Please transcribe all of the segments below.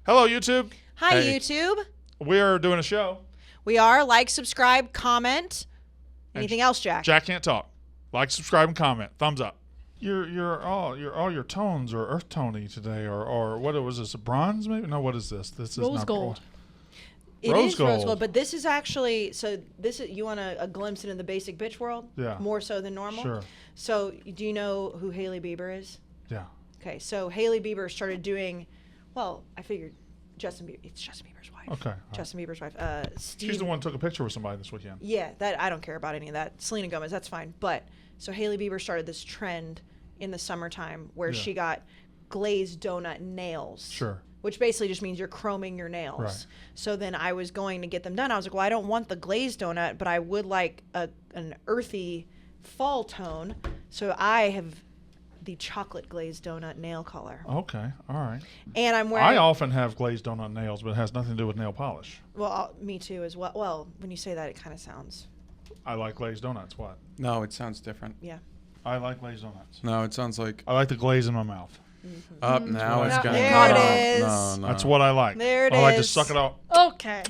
Hello, YouTube. Hi, Hey. YouTube. We are doing a show. We are. Like, subscribe, comment. Anything else, Jack? Jack can't talk. Like, subscribe, and comment. Thumbs up. All your tones are earth tony today, or what was this? A bronze maybe? No, what is this? This is Rose not gold. It Rose is rose gold. gold, but this is actually you want a glimpse into the basic bitch world? Yeah. More so than normal? Sure. So do you know who Hailey Bieber is? Yeah. Okay, so Hailey Bieber started doing, well, I figured it's Justin Bieber's wife. Okay. Justin Bieber's wife. She's the one who took a picture with somebody this weekend. Yeah, that I don't care about any of that. Selena Gomez, that's fine. But so Hailey Bieber started this trend in the summertime where she got glazed donut nails. Sure. Which basically just means you're chroming your nails. Right. So then I was going to get them done. I was like, well, I don't want the glazed donut, but I would like an earthy fall tone. So I have the chocolate glazed donut nail color. Okay. All right. And I'm wearing. I often have glazed donut nails, but it has nothing to do with nail polish. Well, me too as well. Well, when you say that, it kind of sounds. I like glazed donuts. What? No, it sounds different. Yeah. I like glazed donuts. No, it sounds like I like the glaze in my mouth. up now. It's going. There it is. No. That's what I like. There it I like to is. suck it off Okay.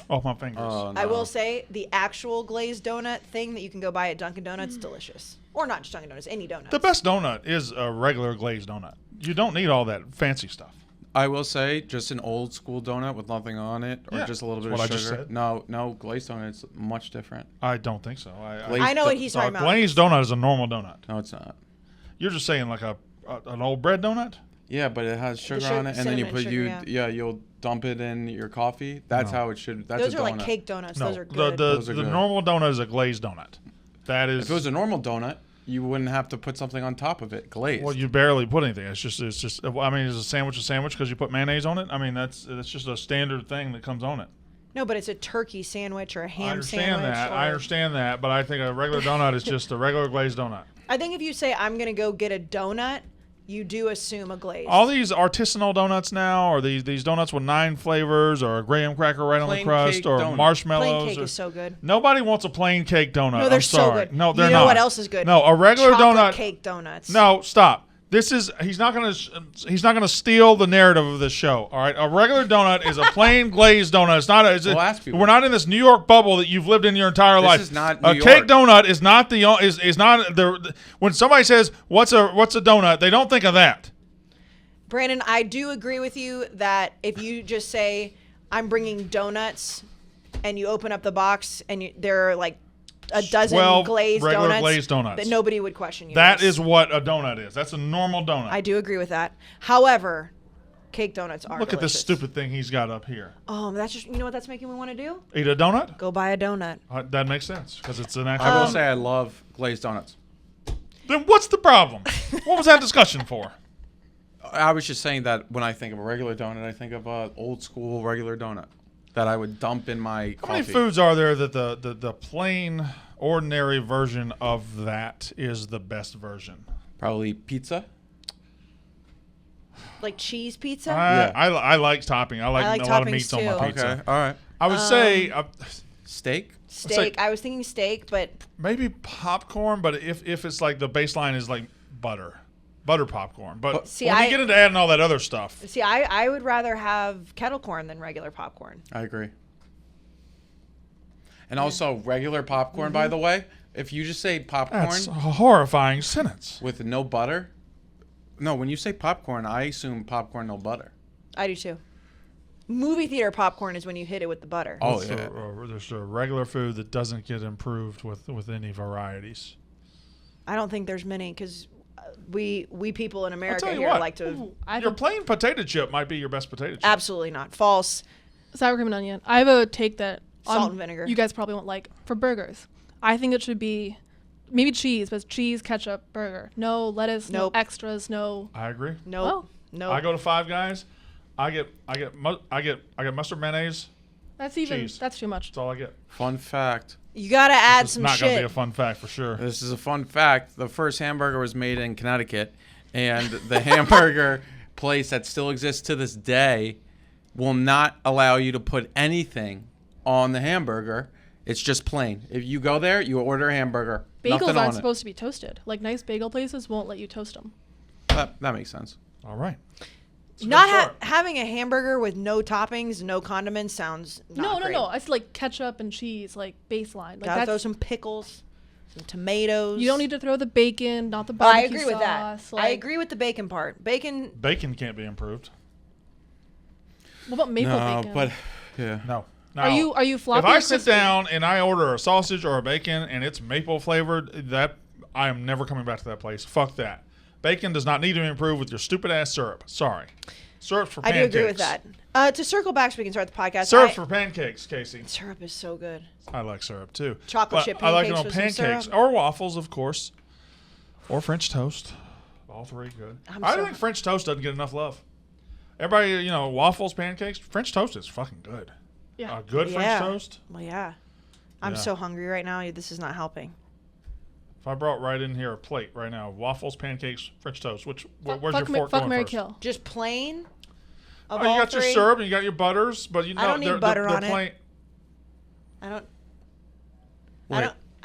my fingers. Oh, I no. will say the actual glazed donut thing that you can go buy at Dunkin' Donuts, delicious. Or not just Dunkin' Donuts, any donut. The best donut is a regular glazed donut. You don't need all that fancy stuff. I will say, just an old school donut with nothing on it, or Yeah, just a little bit that's of what I sugar. just said. No, glazed donut's much different. I don't think so. Glazed I know what he's A talking about. glazed donut is a normal donut. No, it's not. You're just saying like an old bread donut? Yeah, but it has sugar sugar- on it, and then you cinnamon put sugar, yeah. you'll dump it in your coffee. That's No. how it should. That's Those a are donut. like cake donuts. No, Those are good. Those are the good. normal donut is a glazed donut. That is. If it was a normal donut, you wouldn't have to put something on top of it, glazed. Well, you barely put anything. It's just. I mean, is a sandwich because you put mayonnaise on it? I mean, that's just a standard thing that comes on it. No, but it's a turkey sandwich or a I ham sandwich. understand that. or- I understand that, but I think a regular donut is just a regular glazed donut. I think if you say, I'm going to go get a donut, you do assume a glaze. All these artisanal donuts now, or these donuts with 9 flavors, or a graham cracker right on the Plain crust, cake or donut. marshmallows. Plain cake or- is so good. Nobody wants a plain cake donut. No, they're I'm so sorry. good. No, they're You know not. what else is good? No, a regular Chocolate donut. cake donuts. No, stop. He's not gonna steal the narrative of this show. All right, a regular donut is a plain glazed donut. It's not. We'll ask people. We're not in this New York bubble that you've lived in your entire life. is not a New cake York. donut is not is not the. When somebody says what's a donut, they don't think of that. Brandon, I do agree with you that if you just say, I'm bringing donuts, and you open up the box and there are like a dozen 12 glazed regular donuts, glazed donuts. that nobody would question you. That Yes. is what a donut is. That's a normal donut. I do agree with that. However, cake donuts are Look at this delicious. stupid thing he's got up here. That's just, you know what that's making me want to do? Eat a donut? Go buy a donut. That makes sense because it's an actual. I will say I love glazed donuts. Then what's the problem? What was that discussion for? I was just saying that when I think of a regular donut, I think of a old school regular donut that I would dump in my How coffee. many foods are there that the plain, ordinary version of that is the best version? Probably pizza. Like cheese pizza? Yeah. I like topping. I like like a lot of toppings meats on my too. pizza. Okay, all right. I would say Steak. Steak. like- I was thinking steak, but maybe popcorn, but if it's like the baseline is like butter popcorn. But See, when you get into adding all that other stuff, see, I would rather have kettle corn than regular popcorn. I agree. And also regular popcorn, by the way. If you just say popcorn that's a horrifying sentence. with no butter. No, when you say popcorn, I assume popcorn no butter. I do too. Movie theater popcorn is when you hit it with the butter. Oh, It's yeah. there's a regular food that doesn't get improved with any varieties. I don't think there's many because we people in America tell you here what. like to. Ooh, I have Your a, plain potato chip might be your best potato chip. Absolutely not. False. sour cream and onion. I have a take that Salt and vinegar. You guys probably won't like for burgers. I think it should be maybe cheese, but cheese ketchup burger. No lettuce, Nope. no extras, no. I agree. Nope. Oh. Nope. I go to Five Guys. I get mustard mayonnaise. That's even. Cheese. That's too much. That's all I get. Fun fact. You gotta add It's some not gonna be shit. a fun fact for sure. This is a fun fact. The first hamburger was made in Connecticut, and the hamburger place that still exists to this day will not allow you to put anything on the hamburger. It's just plain. If you go there, you order a hamburger. Bagels nothing aren't on supposed to be toasted. Like nice bagel places won't let you toast them. it. That makes sense. All right. Not having a hamburger with no toppings, no condiments sounds not great. No. I said like ketchup and cheese, like baseline. Like Gotta throw some pickles, some tomatoes. You don't need to throw the bacon, not the I barbecue agree with that. sauce. I agree with the bacon part. Bacon can't be improved. What about maple No, bacon? but yeah. No. Are you floppy? If I or sit crispy? down and I order a sausage or a bacon and it's maple flavored, that I am never coming back to that place. Fuck that. Bacon does not need to be improved with your stupid ass syrup. Sorry. Syrup's for I pancakes. do agree with that. To circle back so we can start the podcast. Syrup's for pancakes, Kayce. Syrup is so good. I like syrup too. Chocolate But chip I like it pancakes on with some pancakes syrup. or waffles, of course, or French toast. All three good. I think French toast doesn't get enough love. Everybody, waffles, pancakes. French toast is fucking good. Yeah. A good French toast. Well, yeah. I'm so hungry right now. This is not helping. If I brought right in here a plate right now, waffles, pancakes, French toast, where's your Fuck fork going Mary first? Kill. Just plain. Of Oh, you all got three? your syrup and you got your butters, but I don't need butter on it. plain. I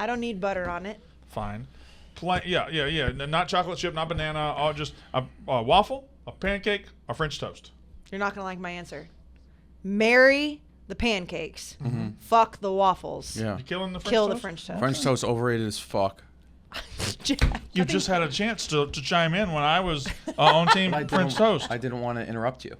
don't need butter on it. Fine. Yeah. Not chocolate chip, not banana. Just a waffle, a pancake, a French toast. You're not gonna like my answer. Marry the pancakes. Fuck the waffles. Yeah. You killing the French Kill toast? the French toast. French toast overrated as fuck. You just had a chance to chime in when I was on team French toast. I didn't want to interrupt you.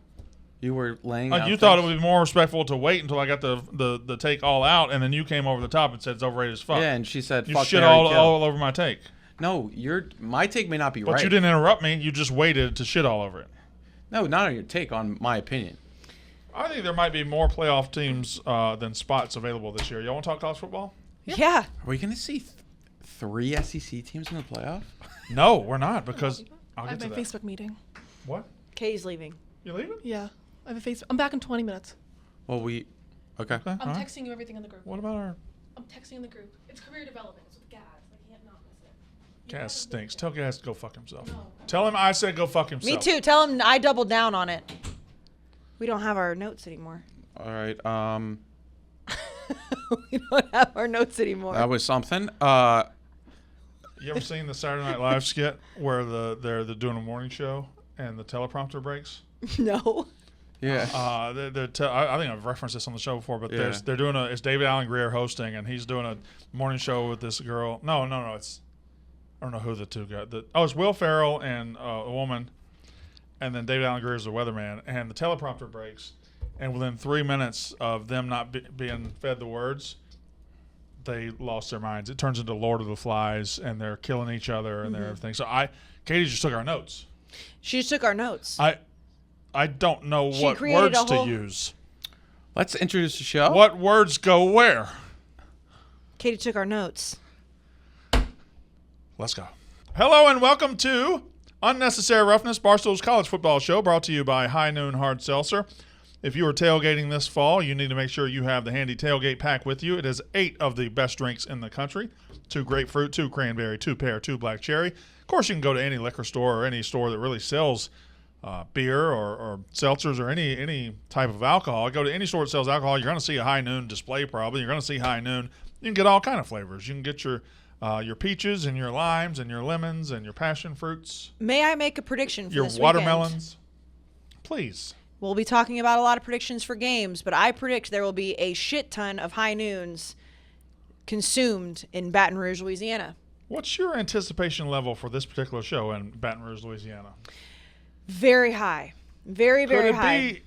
You were laying out You thought it would be more respectful to wait until I got the take all out, and then you came over the top and said it's overrated as fuck. Yeah, and she said, you fuck shit Mary all Kill. over my take. No, my take may not be But right. you didn't interrupt me. You just waited to shit all over it. No, not on your take, on my opinion. I think there might be more playoff teams than spots available this year. Y'all want to talk college football? Yeah. Are we going to see 3 SEC teams in the playoff? No, we're not, because I'll I get have to my that. Facebook meeting. What? Kay's leaving. You leaving? Yeah. I have a Facebook. I'm back in 20 minutes. Well, okay. Okay. I'm all right. texting you everything in the group. What about our I'm texting in the group. It's career development. It's with Gaz. I can't not miss it. Gaz stinks. Tell Gaz to go fuck himself. No. Tell him I said go fuck himself. Me too. Tell him I doubled down on it. We don't have our notes anymore. All right. We don't have our notes anymore. That was something. You ever seen the Saturday Night Live skit where they're doing a morning show and the teleprompter breaks? No. Yeah. I think I've referenced this on the show before, but Yeah. they're doing it's David Allen Greer hosting, and he's doing a morning show with this girl. No, it's I don't know who the two guys. It's Will Ferrell and a woman, and then David Allen Greer is the weatherman, and the teleprompter breaks, and within 3 minutes of them not being fed the words, they lost their minds. It turns into Lord of the Flies, and they're killing each other and everything. So Katie just took our notes. She just took our notes. I don't know She what created words a whole- to use. Let's introduce the show. What words go where? Katie took our notes. Let's go. Hello and welcome to Unnecessary Roughness, Barstool's college football show, brought to you by High Noon Hard Seltzer. If you are tailgating this fall, you need to make sure you have the handy tailgate pack with you. It has 8 of the best drinks in the country. 2 grapefruit, 2 cranberry, 2 pear, 2 black cherry. Of course, you can go to any liquor store or any store that really sells beer or seltzers or any type of alcohol. Go to any store that sells alcohol, you're going to see a High Noon display probably. You're going to see High Noon. You can get all kind of flavors. You can get your peaches and your limes and your lemons and your passion fruits. May I make a prediction for Your this watermelons. Please. We'll be talking about a lot of predictions for games, but I predict there will be a shit ton of High Noons consumed in Baton Rouge, Louisiana. What's your anticipation level for this particular show in Baton Rouge, Louisiana? Very high. Very, very Could it high.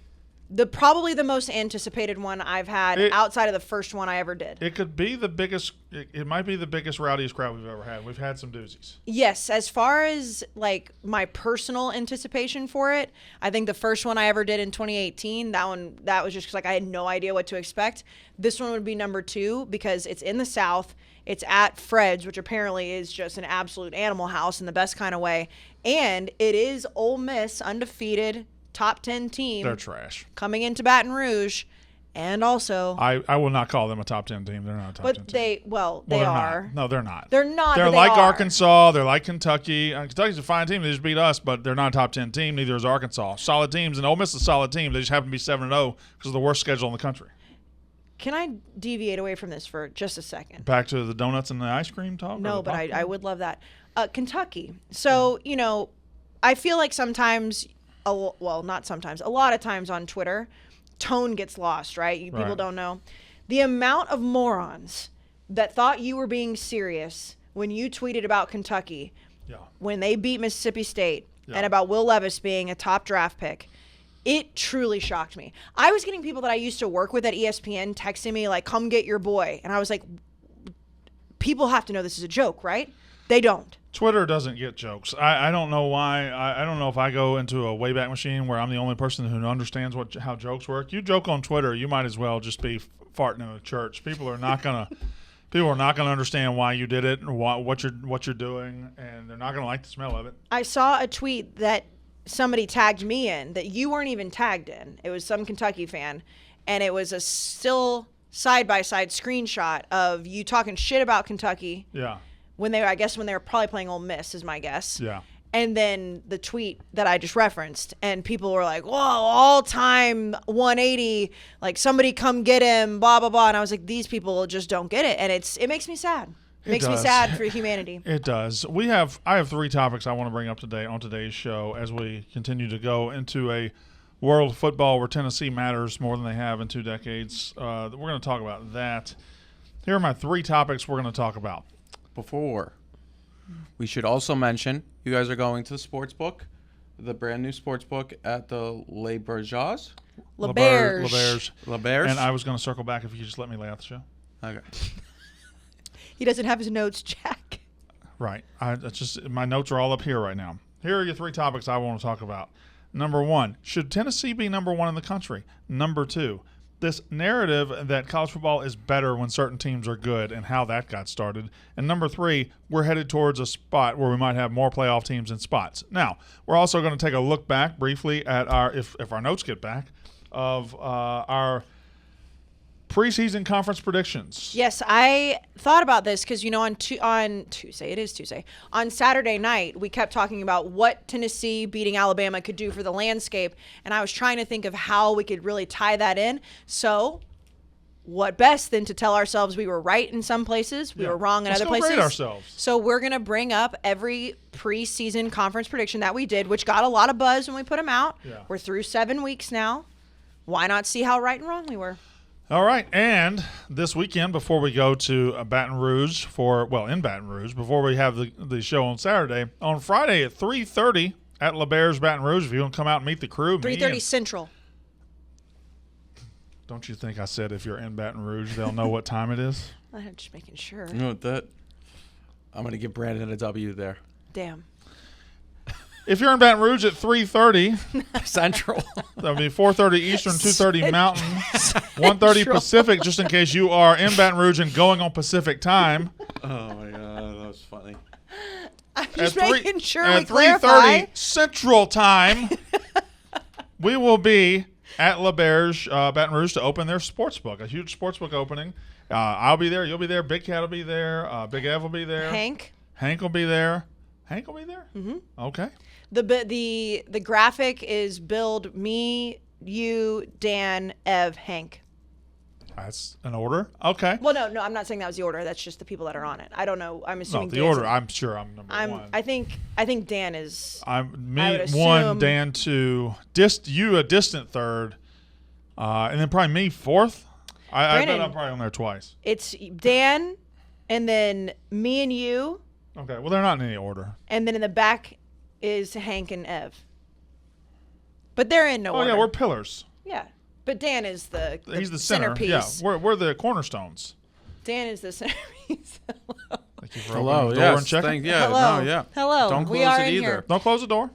Probably the most anticipated one I've had outside of the first one I ever did. It could be the biggest. It might be the biggest, rowdiest crowd we've ever had. We've had some doozies. Yes, as far as like my personal anticipation for it, I think the first one I ever did in 2018, that was just 'cause, like I had no idea what to expect. This one would be number 2 because it's in the South. It's at Fred's, which apparently is just an absolute animal house in the best kind of way. And it is Ole Miss, undefeated, top 10 team. They're trash. Coming into Baton Rouge. And also, I will not call them a top 10 team. They're not a top 10 team. but they they're are. Not. No, they're not. They're not. They're but like they are. Arkansas. They're like Kentucky. Kentucky's a fine team. They just beat us, but they're not a top 10 team. Neither is Arkansas. Solid teams. And Ole Miss is a solid team. They just happen to be 7-0 because of the worst schedule in the country. Can I deviate away from this for just a second? Back to the donuts and the ice cream talk? No, but I would love that. Kentucky. So, I feel like sometimes well, not sometimes, a lot of times on Twitter, tone gets lost, right? People Right. don't know. The amount of morons that thought you were being serious when you tweeted about Kentucky, Yeah. when they beat Mississippi State, Yeah. and about Will Levis being a top draft pick, it truly shocked me. I was getting people that I used to work with at ESPN texting me like, come get your boy. And I was like, people have to know this is a joke, right? They don't. Twitter doesn't get jokes. I don't know why. I don't know if I go into a Wayback Machine where I'm the only person who understands how jokes work. You joke on Twitter, you might as well just be farting in a church. People are not gonna understand why you did it or what you're doing, and they're not gonna like the smell of it. I saw a tweet that somebody tagged me in that you weren't even tagged in. It was some Kentucky fan, and it was a still side-by-side screenshot of you talking shit about Kentucky Yeah. when they were probably playing Ole Miss, is my guess. Yeah. And then the tweet that I just referenced, and people were like, whoa, all-time 180, like somebody come get him, blah, blah, blah. And I was like, these people just don't get it. And it makes me sad. It makes me does. sad for humanity. It does. I have 3 topics I want to bring up today on today's show as we continue to go into a world of football where Tennessee matters more than they have in 2 decades. We're going to talk about that. Here are my 3 topics we're going to talk about. Before, we should also mention you guys are going to the Sportsbook, the brand new Sportsbook at the Les Berges. LeBears. LeBears. And I was going to circle back if you could just let me lay out the show. Okay. He doesn't have his notes, Jack. Right. My notes are all up here right now. Here are your 3 topics I want to talk about. Number 1, should Tennessee be number 1 in the country? Number 2, this narrative that college football is better when certain teams are good and how that got started. And number 3, we're headed towards a spot where we might have more playoff teams in spots. Now, we're also going to take a look back briefly at if our notes get back, of our preseason conference predictions. Yes, I thought about this because, on Tuesday, it is Tuesday, on Saturday night, we kept talking about what Tennessee beating Alabama could do for the landscape, and I was trying to think of how we could really tie that in. So what best than to tell ourselves we were right in some places, we were wrong in Let's other go places. grade ourselves. So we're going to bring up every preseason conference prediction that we did, which got a lot of buzz when we put them out. Yeah. We're through 7 weeks now. Why not see how right and wrong we were? All right, and this weekend, before we go to Baton Rouge in Baton Rouge, before we have the show on Saturday, on Friday at 3:30 at LeBears Baton Rouge, if you want to come out and meet the crew. 3:30 Central. Don't you think I said if you're in Baton Rouge, they'll know what time it is? I'm just making sure. You know what that? I'm going to give Brandon a W there. Damn. If you're in Baton Rouge at 3:30, Central. that'll be 4:30 Eastern, 2:30 Mountain, 1:30 Pacific, just in case you are in Baton Rouge and going on Pacific time. Oh, my God. That was funny. I'm just At making sure we at clarify. 3:30 Central Time, we will be at LeBears, Baton Rouge, to open their sportsbook, a huge sportsbook opening. I'll be there. You'll be there. Big Cat will be there. Big Ev will be there. Hank. Hank will be there. Hank will be there? Mm-hmm. Okay. The graphic is build me, you, Dan, Ev, Hank. That's an order. Okay. Well, no, I'm not saying that was the order. That's just the people that are on it. I don't know. I'm No, assuming the Dan's order. in- I'm sure I'm number 1. I think Dan is. I'm I me would 1, assume- Dan 2, you a distant 3rd, and then probably me 4th. I bet Brandon. I'm probably on there twice. It's Dan, and then me and you, Okay. Well, they're not in any order. and then in the back is Hank and Ev. But they're in no Oh order. yeah, we're pillars. Yeah. But Dan is the He's the center. centerpiece. Yeah, we're the cornerstones. Dan is the centerpiece. Thank you for Hello. opening the door Yes. and checking. Hello. No, yeah. Hello. Don't We close are it in either. here. Don't close the door.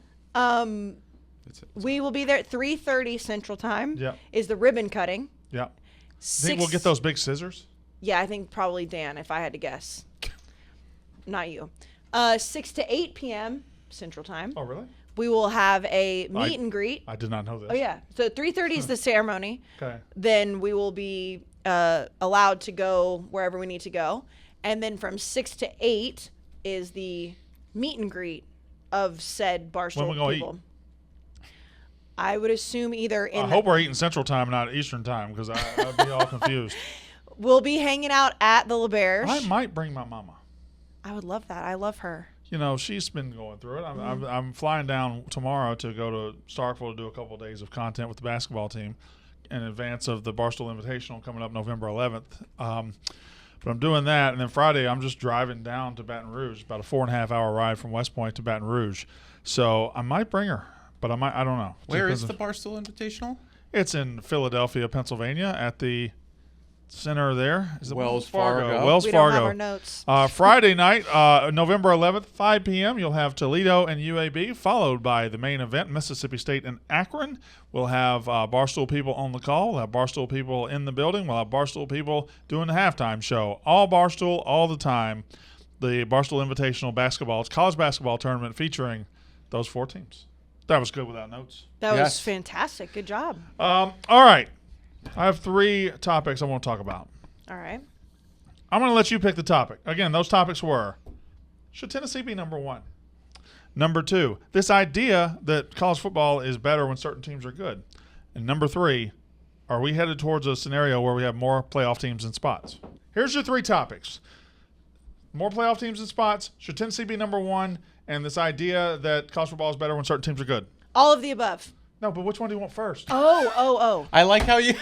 We will be there at 3:30 Central Time. Yeah. Is the ribbon cutting. Yeah. Think we'll get those big scissors? Yeah, I think probably Dan, if I had to guess. Not you. 6 to 8 p.m. Central Time. Oh, really? We will have a meet and greet. I did not know this. Oh, yeah. So 3:30 is the ceremony. Okay. Then we will be allowed to go wherever we need to go. And then from 6 to 8 is the meet and greet of said Barstool When we gonna people. I would assume either in I hope we're eating Central Time, not Eastern Time, because I'd be all confused. we'll be hanging out at the LeBears. I might bring my mama. I would love that. I love her. she's been going through it. I'm flying down tomorrow to go to Starkville to do a couple of days of content with the basketball team in advance of the Barstool Invitational coming up November 11th. But I'm doing that, and then Friday I'm just driving down to Baton Rouge, about a 4.5-hour ride from West Point to Baton Rouge. So I might bring her, but I don't know. Where is the Barstool Invitational? It's in Philadelphia, Pennsylvania, at the center there. Is it Wells Fargo. Wells We Fargo. don't have our notes. Friday night, November 11th, 5 p.m., you'll have Toledo and UAB, followed by the main event, Mississippi State and Akron. We'll have Barstool people on the call. We'll have Barstool people in the building. We'll have Barstool people doing the halftime show. All Barstool, all the time. The Barstool Invitational basketball. It's college basketball tournament featuring those 4 teams. That was good without notes. That Yes. was fantastic. Good job. All right. I have 3 topics I want to talk about. All right. I'm going to let you pick the topic. Again, those topics were, should Tennessee be number 1? Number 2, this idea that college football is better when certain teams are good. And number 3, are we headed towards a scenario where we have more playoff teams and spots? Here's your 3 topics. More playoff teams and spots, should Tennessee be number 1, and this idea that college football is better when certain teams are good. All of the above. No, but which one do you want first? Oh. I like how you.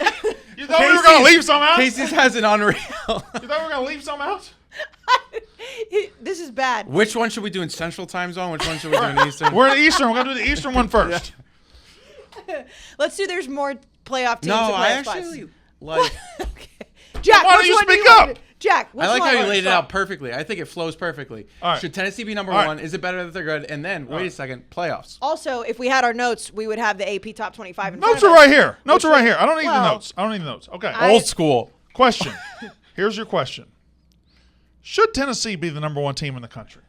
You thought we were going to leave some out? Casey's has an unreal. You thought we were going to leave some out? This is bad. Which one should we do in Central Time Zone? Which one should we do in Eastern? We're in Eastern. We're going to do the Eastern one first. Let's do there's more playoff teams No, and I playoff spots. actually like. Okay. Jack, Why don't which you one do speak want up? to- Jack, which I like one? how you All right, laid it stop. out perfectly. I think it flows perfectly. All right. Should Tennessee be number All right. 1? Is it better that they're good? And then, wait a second, playoffs. Also, if we had our notes, we would have the AP top 25 in Notes front are of us. right here. Notes are right here. I don't need the Well, notes. I don't need the notes. Okay. Old school. Question. Here's your question. Should Tennessee be the number 1 team in the country?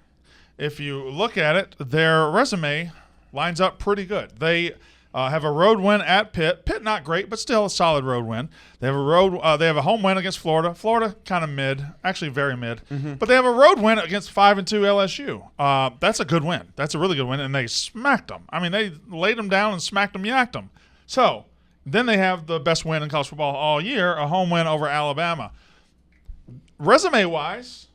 If you look at it, their resume lines up pretty good. They have a road win at Pitt. Pitt not great, but still a solid road win. They have a home win against Florida. Florida kind of mid, actually very mid. But they have a road win against 5-2 LSU. That's a good win. That's a really good win, and they smacked them. I mean, they laid them down and smacked them, yacked them. So then they have the best win in college football all year, a home win over Alabama. Resume-wise,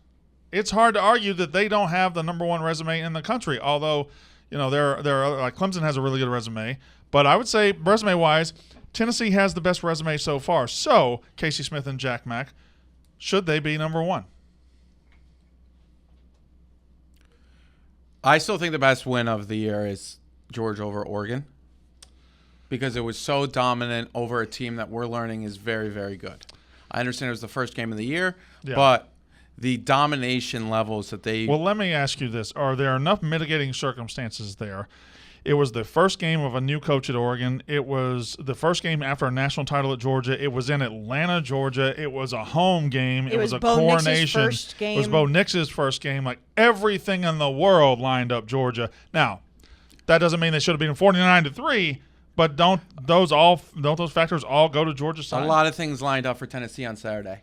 it's hard to argue that they don't have the number 1 resume in the country, although, they're like Clemson has a really good resume. But I would say resume-wise, Tennessee has the best resume so far. So, Kayce Smith and Jack Mack, should they be number 1? I still think the best win of the year is Georgia over Oregon because it was so dominant over a team that we're learning is very, very good. I understand it was the first game of the year, but the domination levels that they... Well, let me ask you this. Are there enough mitigating circumstances there? It was the first game of a new coach at Oregon. It was the first game after a national title at Georgia. It was in Atlanta, Georgia. It was a home game. It was a Bo Nix's coronation. first game. It was Bo Nix's first game. Like everything in the world lined up Georgia. Now, that doesn't mean they should have been 49-3, but don't those factors all go to Georgia's side? A lot of things lined up for Tennessee on Saturday.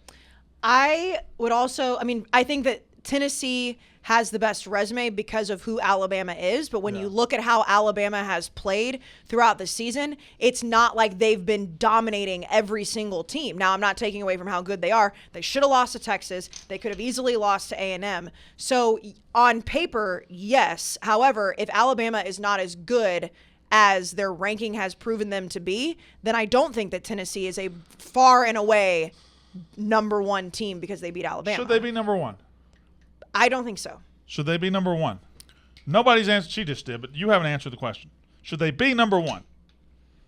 I would also, I think that Tennessee has the best resume because of who Alabama is. But when you look at how Alabama has played throughout the season, it's not like they've been dominating every single team. Now, I'm not taking away from how good they are. They should have lost to Texas. They could have easily lost to A&M. So on paper, yes. However, if Alabama is not as good as their ranking has proven them to be, then I don't think that Tennessee is a far and away number 1 team because they beat Alabama. Should they be number 1? I don't think so. Should they be number 1? Nobody's answered. She just did, but you haven't answered the question. Should they be number 1?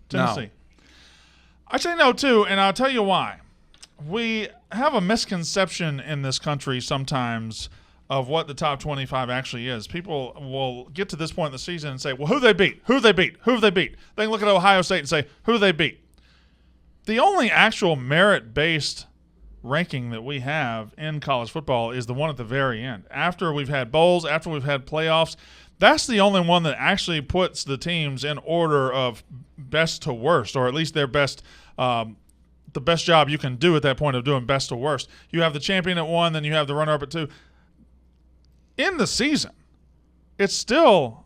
Tennessee. No. I say no, too, and I'll tell you why. We have a misconception in this country sometimes of what the top 25 actually is. People will get to this point in the season and say, well, who they beat? Who they beat? Who they beat? They can look at Ohio State and say, who they beat? The only actual merit-based ranking that we have in college football is the one at the very end. After we've had bowls, after we've had playoffs, that's the only one that actually puts the teams in order of best to worst, or at least their best, the best job you can do at that point of doing best to worst. You have the champion at 1, then you have the runner-up at 2. In the season, it's still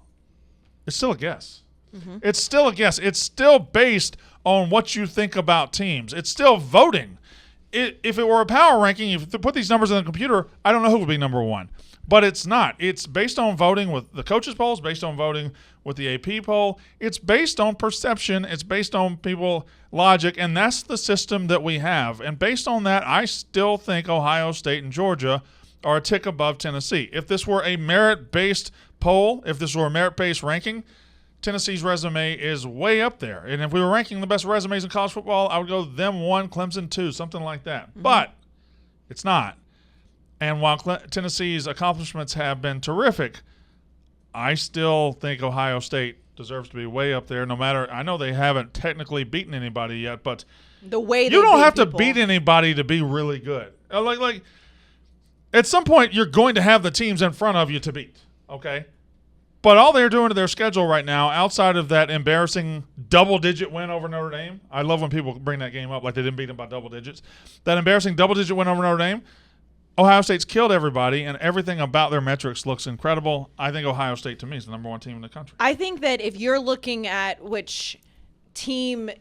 a guess. Mm-hmm. It's still a guess. It's still based on what you think about teams. It's still voting. if it were a power ranking, if you put these numbers in the computer, I don't know who would be number one. But it's not. It's based on voting with the coaches' polls, based on voting with the AP poll. It's based on perception. It's based on people logic, and that's the system that we have. And based on that, I still think Ohio State and Georgia are a tick above Tennessee. If this were a merit-based poll, if this were a merit-based ranking, Tennessee's resume is way up there. And if we were ranking the best resumes in college football, I would go them 1, Clemson 2, something like that. Mm-hmm. But it's not. And while Tennessee's accomplishments have been terrific, I still think Ohio State deserves to be way up there. No matter, I know they haven't technically beaten anybody yet, but the way you don't have to beat anybody to be really good. Like at some point, you're going to have the teams in front of you to beat. Okay. But all they're doing to their schedule right now, outside of that embarrassing double-digit win over Notre Dame, I love when people bring that game up like they didn't beat them by double digits. That embarrassing double-digit win over Notre Dame, Ohio State's killed everybody, and everything about their metrics looks incredible. I think Ohio State, to me, is the number one team in the country. I think that if you're looking at which team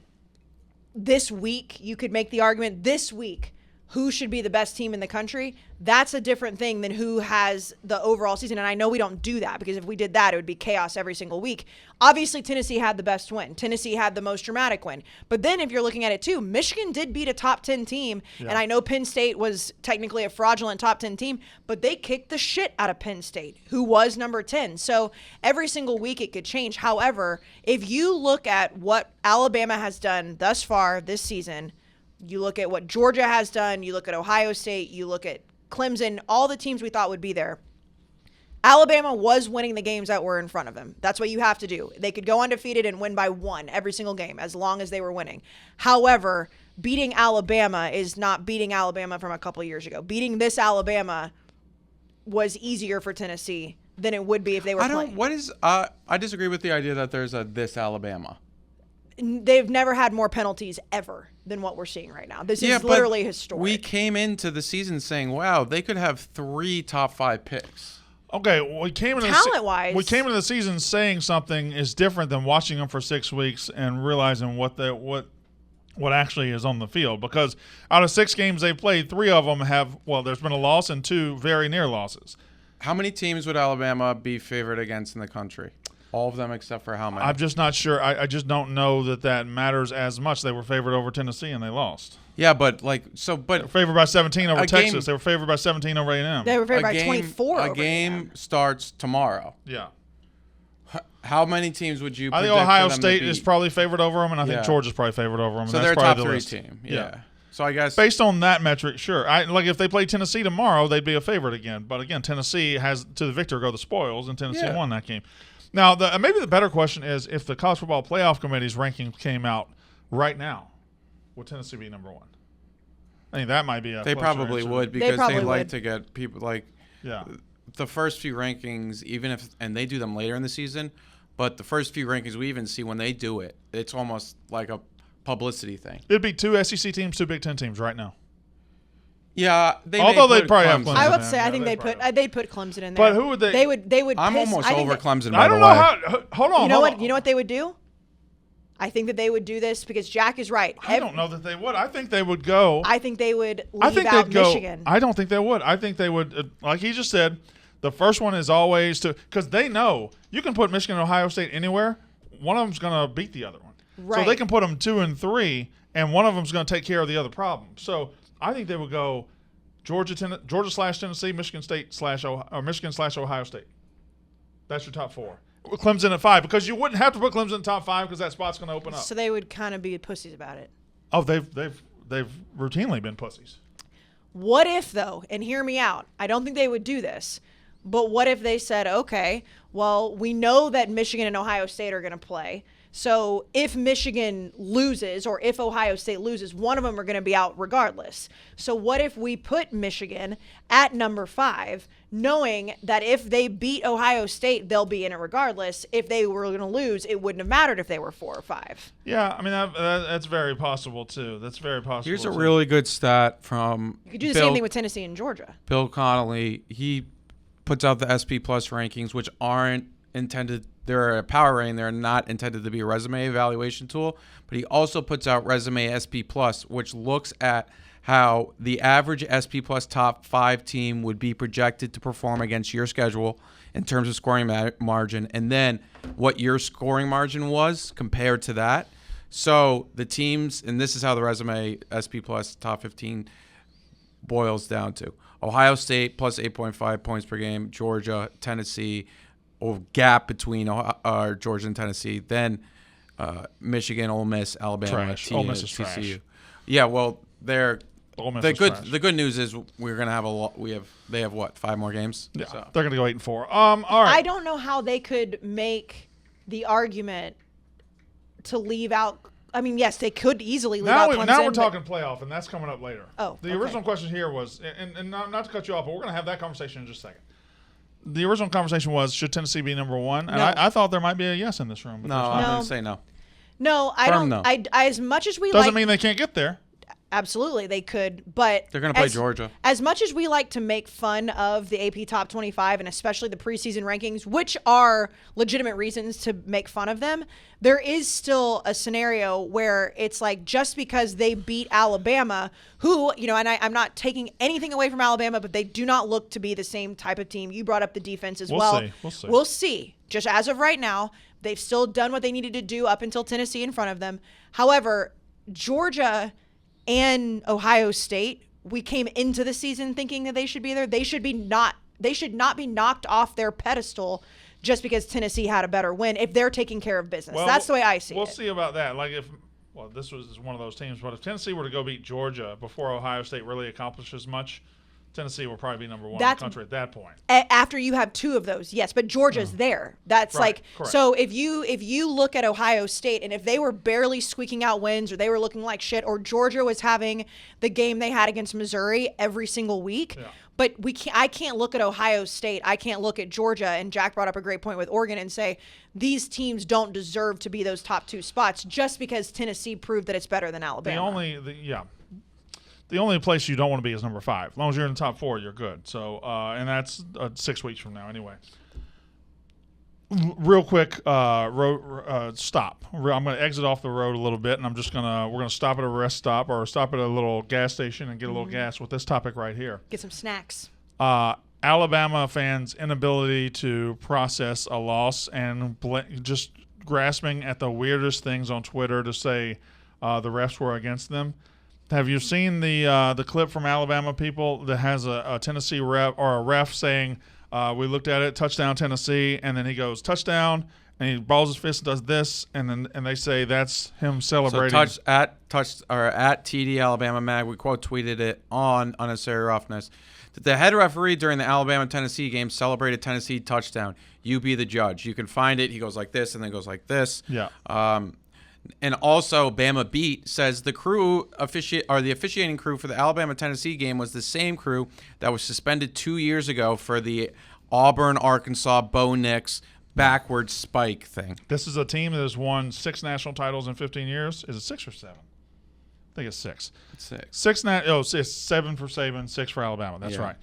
this week, you could make the argument this week, who should be the best team in the country, that's a different thing than who has the overall season. And I know we don't do that because if we did that, it would be chaos every single week. Obviously, Tennessee had the best win. Tennessee had the most dramatic win. But then if you're looking at it too, Michigan did beat a top 10 team. Yeah. And I know Penn State was technically a fraudulent top 10 team, but they kicked the shit out of Penn State, who was number 10. So every single week it could change. However, if you look at what Alabama has done thus far this season, you look at what Georgia has done, you look at Ohio State, you look at Clemson, all the teams we thought would be there. Alabama was winning the games that were in front of them. That's what you have to do. They could go undefeated and win by 1 every single game as long as they were winning. However, beating Alabama is not beating Alabama from a couple of years ago. Beating this Alabama was easier for Tennessee than it would be if they were playing. I disagree with the idea that there's a this Alabama. They've never had more penalties ever than what we're seeing right now. This is literally historic. We came into the season saying, wow, they could have 3 top 5 picks. Okay, we came into the season saying something is different than watching them for 6 weeks and realizing what actually is on the field. Because out of 6 games they played, 3 of them there's been a loss and 2 very near losses. How many teams would Alabama be favored against in the country? All of them except for how many? I'm just not sure. I just don't know that matters as much. They were favored over Tennessee and they lost. Yeah, but they were favored by 17 over Texas. They were favored by 17 over A&M. They were favored by 24 over A game A&M. starts tomorrow. Yeah. How many teams would you predict? I think Ohio State is probably favored over them, and I think Georgia's probably favored over them. So they're a top 3 team. Yeah. So I guess based on that metric, sure. If they play Tennessee tomorrow, they'd be a favorite again. But again, Tennessee has to the victor go the spoils, and Tennessee won that game. Now, maybe the better question is if the College Football Playoff Committee's rankings came out right now, would Tennessee be number 1? I think that might be a They probably answer. would because they like to get people the first few rankings, and they do them later in the season, but the first few rankings we even see when they do it, it's almost like a publicity thing. It'd be 2 SEC teams, 2 Big Ten teams right now. Yeah, although they'd probably have Clemson. I would say I think they'd put Clemson in there. But who would they? They would. I'm almost over Clemson. I don't know how. Hold on. You know what they would do? I think that they would do this because Jack is right. I don't know that they would. I think they would go. I think they would leave out Michigan. I don't think they would. I think they would. Like he just said, the first one is always because they know you can put Michigan and Ohio State anywhere. One of them's going to beat the other one. Right. So they can put them 2 and 3, and one of them's going to take care of the other problem. So I think they would go Georgia/Tennessee, Michigan State/Ohio State. That's your top 4. Clemson at 5 because you wouldn't have to put Clemson in top 5 because that spot's going to open up. So they would kind of be pussies about it. Oh, they've routinely been pussies. What if though? And hear me out. I don't think they would do this. But what if they said, okay, well, we know that Michigan and Ohio State are going to play. So if Michigan loses or if Ohio State loses, one of them are going to be out regardless. So what if we put Michigan at number 5, knowing that if they beat Ohio State, they'll be in it regardless. If they were going to lose, it wouldn't have mattered if they were 4 or 5. Yeah, I mean, that's very possible, too. That's very possible. Here's a really good stat from You could do the same thing with Tennessee and Georgia. Bill Connolly. He puts out the SP Plus rankings, which aren't intended they're a power rating. They're not intended to be a resume evaluation tool, but he also puts out Resume SP Plus, which looks at how the average SP Plus top 5 team would be projected to perform against your schedule in terms of scoring margin, and then what your scoring margin was compared to that. So the teams, and this is how the Resume SP Plus top 15 boils down to: Ohio State plus 8.5 points per game, Georgia, Tennessee, or gap between Georgia and Tennessee, then Michigan, Ole Miss, Alabama, Trash. Ole Miss is TCU. trash. Yeah, well, Ole Miss the is good trash. the good news is we're gonna have they have what, 5 more games? Yeah, So. they're going to go 8-4. All right. I don't know how they could make the argument to leave out. I mean, yes, they could easily leave out Clemson. Now we're but- talking playoff, and that's coming up later. Oh, the okay. original question here was, and not to cut you off, but we're going to have that conversation in just a second. The original conversation was, should Tennessee be number 1? And No. I thought there might be a yes in this room. But No, there's I'm not. going to say no. No, I Firm don't. no. I as much as we Doesn't like, mean they can't get there. absolutely they could, but They're going to play Georgia. As much as we like to make fun of the AP Top 25 and especially the preseason rankings, which are legitimate reasons to make fun of them, there is still a scenario where it's like, just because they beat Alabama, who, and I'm not taking anything away from Alabama, but they do not look to be the same type of team. You brought up the defense as well. We'll see. Just as of right now, they've still done what they needed to do up until Tennessee in front of them. However, Georgia and Ohio State, we came into the season thinking that they should be there. They should not be knocked off their pedestal just because Tennessee had a better win if they're taking care of business. Well, that's the way I see We'll it. see about that. This was one of those teams, but if Tennessee were to go beat Georgia before Ohio State really accomplishes much, Tennessee will probably be number 1 in the country at that point. After you have 2 of those, yes, but Georgia's there. That's Right, correct. So if you look at Ohio State, and if they were barely squeaking out wins, or they were looking like shit, or Georgia was having the game they had against Missouri every single week, but I can't look at Ohio State, I can't look at Georgia, and Jack brought up a great point with Oregon, and say these teams don't deserve to be those top 2 spots just because Tennessee proved that it's better than Alabama. The only place you don't want to be is number 5. As long as you're in the top 4, you're good. So, and that's 6 weeks from now anyway. Real quick, stop. I'm going to exit off the road a little bit, and we're going to stop at a rest stop or stop at a little gas station and get a little gas with this topic right here. Get some snacks. Alabama fans' inability to process a loss and just grasping at the weirdest things on Twitter to say the refs were against them. Have you seen the clip from Alabama people that has a Tennessee ref or a ref saying, we looked at it, touchdown Tennessee, and then he goes touchdown, and he balls his fist and does this, and they say that's him celebrating. So at TD Alabama Mag, we quote tweeted it on Unnecessary Roughness that the head referee during the Alabama-Tennessee game celebrated Tennessee touchdown. You be the judge. You can find it. He goes like this and then goes like this. Yeah. And also, Bama Beat says the officiating crew for the Alabama-Tennessee game was the same crew that was suspended 2 years ago for the Auburn-Arkansas Bo Nix backwards spike thing. This is a team that has won 6 national titles in 15 years. Is it 6 or 7? I think it's 6. It's 6. 7 for Saban, 6 for Alabama. That's Yeah. right.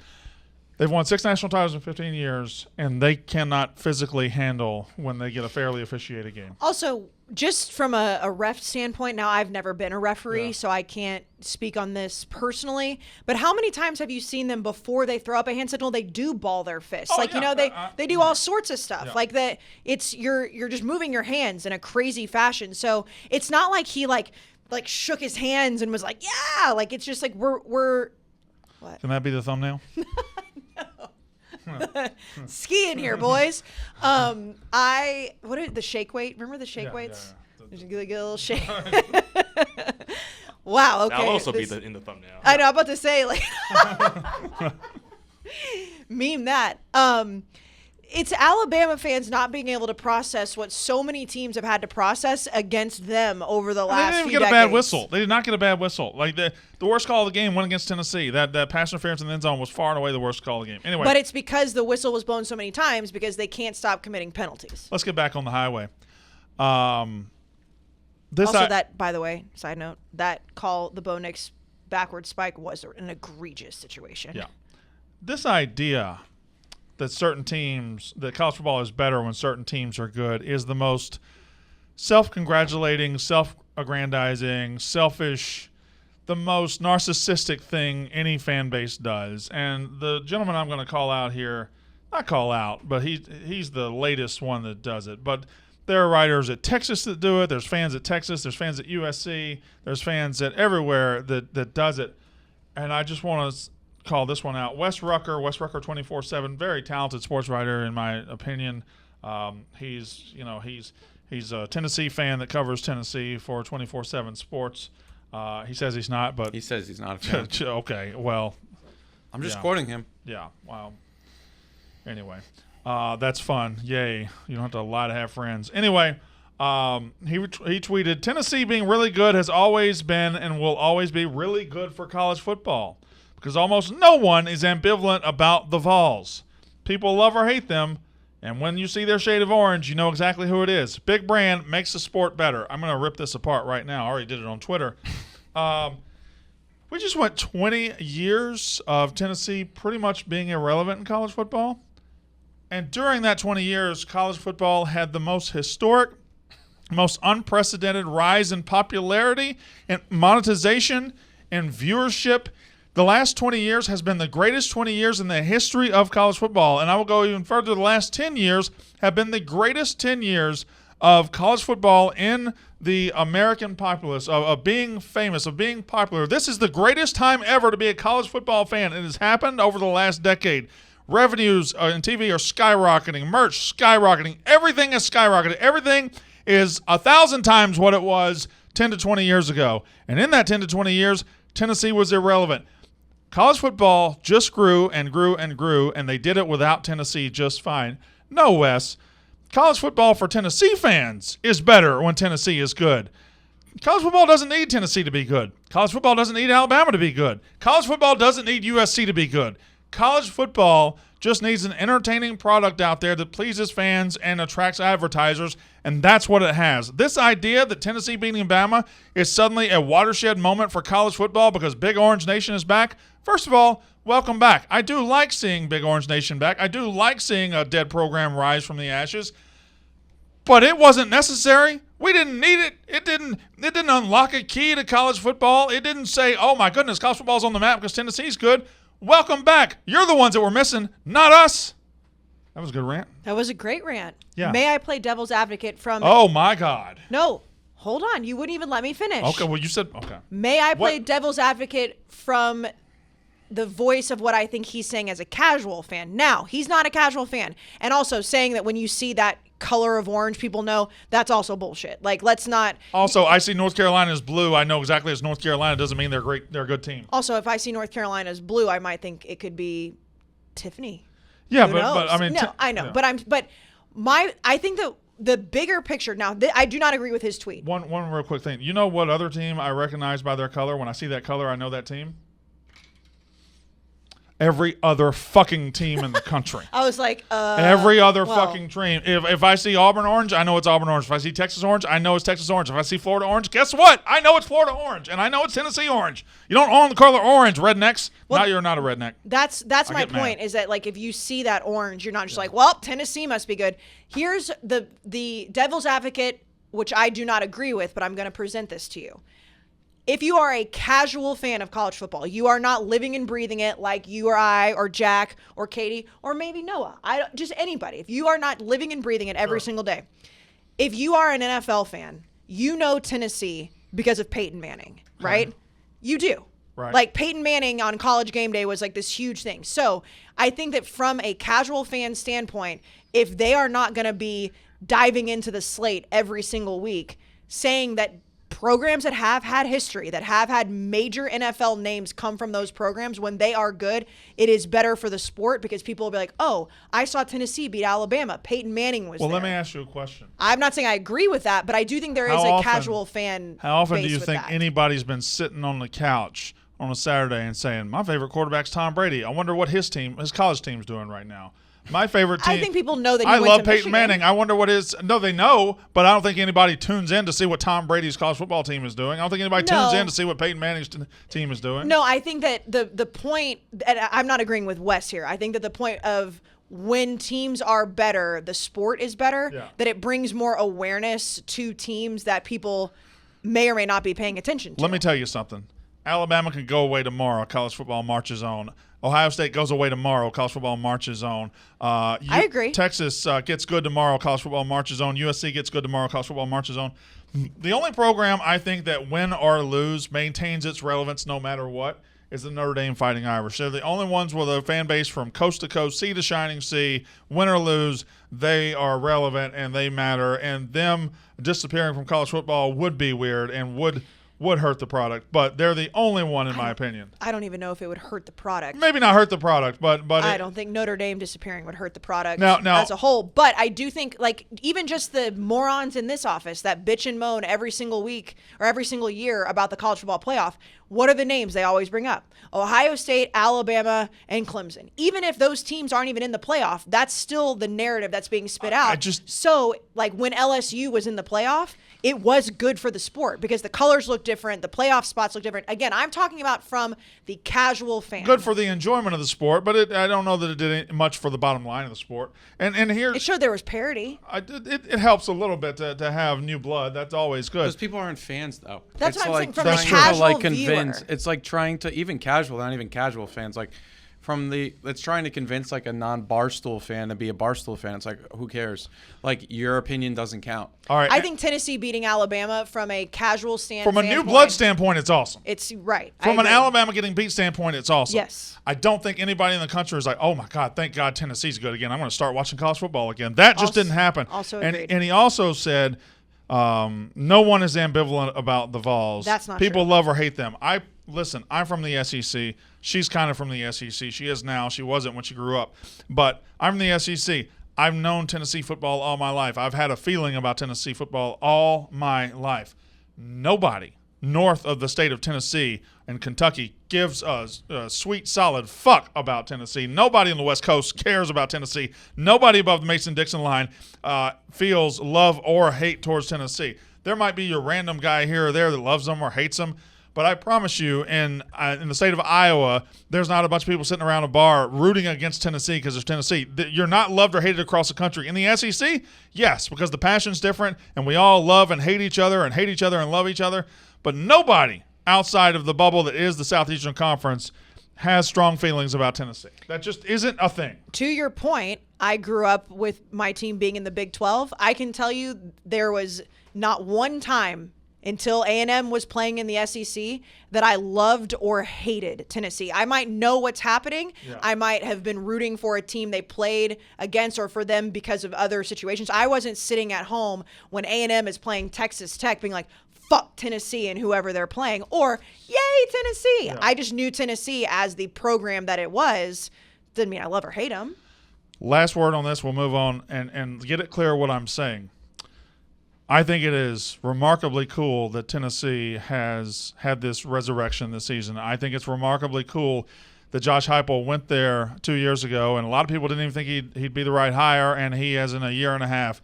They've won 6 national titles in 15 years, and they cannot physically handle when they get a fairly officiated game. Also, just from a ref standpoint, now I've never been a referee, so I can't speak on this personally, but how many times have you seen them before they throw up a hand signal, they do ball their fists? They do all sorts of stuff. Yeah. Like that, it's you're just moving your hands in a crazy fashion. So it's not like he like shook his hands and was like, yeah, like it's just like we're what? Can that be the thumbnail? Skiing here, boys. What are the shake weight? Remember the shake weights? Yeah. Just get a little shake. Wow. Okay. That'll also be in the thumbnail. I know. I'm about to say like meme that. It's Alabama fans not being able to process what so many teams have had to process against them over the last They didn't few get a decades. bad whistle. They did not get a bad whistle. Like the worst call of the game went against Tennessee. That pass interference in the end zone was far and away the worst call of the game. Anyway, But it's because the whistle was blown so many times because they can't stop committing penalties. let's get back on the highway. That, by the way, side note, that call, the Bo Nix backward spike, was an egregious situation. Yeah. This idea that college football is better when certain teams are good is the most self-congratulating, self-aggrandizing, selfish, the most narcissistic thing any fan base does. And the gentleman I'm going to call out here, not call out, but he's the latest one that does it. But there are writers at Texas that do it. There's fans at Texas. There's fans at USC. There's fans at everywhere that does it. And I just want to call this one out. Wes Rucker 24/7, very talented sports writer in my opinion. He's a Tennessee fan that covers Tennessee for 24/7 Sports. He says he's not, but He says he's not a fan. okay. Well, I'm just Yeah. quoting him. yeah. Wow. Anyway, that's fun. Yay! You don't have to lie to have friends. Anyway, he tweeted, "Tennessee being really good has always been and will always be really good for college football because almost no one is ambivalent about the Vols. People love or hate them, and when you see their shade of orange, you know exactly who it is. Big brand makes the sport better." I'm going to rip this apart right now. I already did it on Twitter. We just went 20 years of Tennessee pretty much being irrelevant in college football. And during that 20 years, college football had the most historic, most unprecedented rise in popularity and monetization and viewership. The last 20 years has been the greatest 20 years in the history of college football. And I will go even further. The last 10 years have been the greatest 10 years of college football in the American populace, of being famous, of being popular. This is the greatest time ever to be a college football fan. It has happened over the last decade. Revenues in TV are skyrocketing, merch skyrocketing, everything is skyrocketing. Everything is 1,000 times what it was 10 to 20 years ago. And in that 10 to 20 years, Tennessee was irrelevant. College football just grew and grew and grew, and they did it without Tennessee just fine. No, Wes. College football for Tennessee fans is better when Tennessee is good. College football doesn't need Tennessee to be good. College football doesn't need Alabama to be good. College football doesn't need USC to be good. College football just needs an entertaining product out there that pleases fans and attracts advertisers, and that's what it has. This idea that Tennessee beating Bama is suddenly a watershed moment for college football because Big Orange Nation is back, first of all, welcome back. I do like seeing Big Orange Nation back. I do like seeing a dead program rise from the ashes, but it wasn't necessary. We didn't need it. It didn't unlock a key to college football. It didn't say, oh my goodness, college football's on the map because Tennessee's good. Welcome back. You're the ones that were missing, not us. That was a good rant. That was a great rant. Yeah. May I play devil's advocate from... Oh, my God. No. Hold on. You wouldn't even let me finish. Okay, well, you said... Okay. May I play What? devil's advocate from the voice of what I think he's saying as a casual fan? Now, he's not a casual fan. And also saying that when you see that color of orange, people know that's also bullshit. Like, let's not... Also, I see North Carolina as blue. I know exactly as North Carolina doesn't mean they're great. They're a good team. Also, if I see North Carolina as blue, I might think it could be Tiffany. Yeah, Who but knows? I mean... No, I know. Yeah. I think that the bigger picture... Now, I do not agree with his tweet. One real quick thing. You know what other team I recognize by their color? When I see that color, I know that team? Every other fucking team in the country. I was like, Every other fucking team. If I see Auburn orange, I know it's Auburn orange. If I see Texas orange, I know it's Texas orange. If I see Florida orange, guess what? I know it's Florida orange, and I know it's Tennessee orange. You don't own the color orange, rednecks. Well, now you're not a redneck. That's my get mad. point, is that, like, if you see that orange, you're not just like, well, Tennessee must be good. Here's the devil's advocate, which I do not agree with, but I'm going to present this to you. If you are a casual fan of college football, you are not living and breathing it like you or I or Jack or Katie or maybe Noah. Just anybody. If you are not living and breathing it every single day. If you are an NFL fan, you know Tennessee because of Peyton Manning, right? You do. Right. Like, Peyton Manning on College Game Day was like this huge thing. So I think that from a casual fan standpoint, if they are not going to be diving into the slate every single week, saying that programs that have had history, that have had major NFL names come from those programs, when they are good, it is better for the sport because people will be like, oh, I saw Tennessee beat Alabama. Peyton Manning was there. Well, let me ask you a question. I'm not saying I agree with that, but I do think there is How a often- casual fan How often do base you with think that. anybody's been sitting on the couch on a Saturday and saying, my favorite quarterback's Tom Brady. I wonder what his college team's doing right now. My favorite team. I think people know that he I went love to Peyton Michigan. Manning. I wonder what his. No, they know, but I don't think anybody tunes in to see what Tom Brady's college football team is doing. I don't think anybody tunes in to see what Peyton Manning's team is doing. No, I think that the point, and I'm not agreeing with Wes here. I think that the point of when teams are better, the sport is better, Yeah. that it brings more awareness to teams that people may or may not be paying attention to. Let me tell you something. Alabama can go away tomorrow. College football marches on. Ohio State goes away tomorrow. College football marches on. I agree. Texas gets good tomorrow. College football marches on. USC gets good tomorrow. College football marches on. The only program I think that win or lose maintains its relevance no matter what is the Notre Dame Fighting Irish. They're the only ones with a fan base from coast to coast, sea to shining sea. Win or lose, they are relevant and they matter. And them disappearing from college football would be weird and would hurt the product. But they're the only one, in my opinion. I don't even know if it would hurt the product. Maybe not hurt the product, but I don't think Notre Dame disappearing would hurt the product Now- as a whole. But I do think, like, even just the morons in this office that bitch and moan every single week or every single year about the college football playoff, what are the names they always bring up? Ohio State, Alabama, and Clemson. Even if those teams aren't even in the playoff, that's still the narrative that's being spit out. So, like, when LSU was in the playoff, it was good for the sport because the colors look different, the playoff spots look different. Again, I'm talking about from the casual fan. good for the enjoyment of the sport, but I don't know that it did much for the bottom line of the sport. And here It showed there was parity. it helps a little bit to have new blood. That's always good. Because people aren't fans, though. That's it's what I'm like saying, from the trying casual to like viewer. convince. It's like trying to even casual, not even casual fans. Like it's trying to convince like a non-Barstool fan to be a Barstool fan. It's like, who cares? Like, your opinion doesn't count. All right. I think Tennessee beating Alabama from a casual from a new blood standpoint, it's awesome. It's right. From I an agree. Alabama getting beat standpoint, it's awesome. Yes. I don't think anybody in the country is like, oh, my God, thank God Tennessee's good again. I'm going to start watching college football again. That just Also- didn't happen. also and, agreed. and he also said no one is ambivalent about the Vols. That's not People true. love or hate them. Listen, I'm from the SEC. She's kind of from the SEC. She is now. She wasn't when she grew up. But I'm from the SEC. I've known Tennessee football all my life. I've had a feeling about Tennessee football all my life. Nobody north of the state of Tennessee and Kentucky gives us a sweet, solid fuck about Tennessee. Nobody on the West Coast cares about Tennessee. Nobody above the Mason-Dixon line feels love or hate towards Tennessee. There might be your random guy here or there that loves them or hates them, but I promise you, in the state of Iowa, there's not a bunch of people sitting around a bar rooting against Tennessee because it's Tennessee. You're not loved or hated across the country. In the SEC, yes, because the passion's different, and we all love and hate each other and love each other. But nobody outside of the bubble that is the Southeastern Conference has strong feelings about Tennessee. That just isn't a thing. To your point, I grew up with my team being in the Big 12. I can tell you there was not one time until A&M was playing in the SEC that I loved or hated Tennessee. I might know what's happening. Yeah. I might have been rooting for a team they played against or for them because of other situations. I wasn't sitting at home when A&M is playing Texas Tech being like, fuck Tennessee and whoever they're playing, or yay, Tennessee. Yeah. I just knew Tennessee as the program that it was. Didn't mean I love or hate them. Last word on this, we'll move on and get it clear what I'm saying. I think it is remarkably cool that Tennessee has had this resurrection this season. I think it's remarkably cool that Josh Heupel went there 2 years ago, and a lot of people didn't even think he'd be the right hire, and he has in a year and a half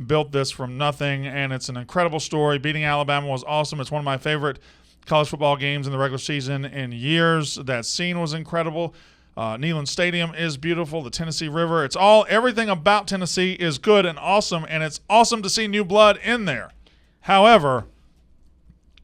built this from nothing, and it's an incredible story. Beating Alabama was awesome. It's one of my favorite college football games in the regular season in years. That scene was incredible. Neyland Stadium is beautiful. The Tennessee River. Everything about Tennessee is good and awesome, and it's awesome to see new blood in there. However,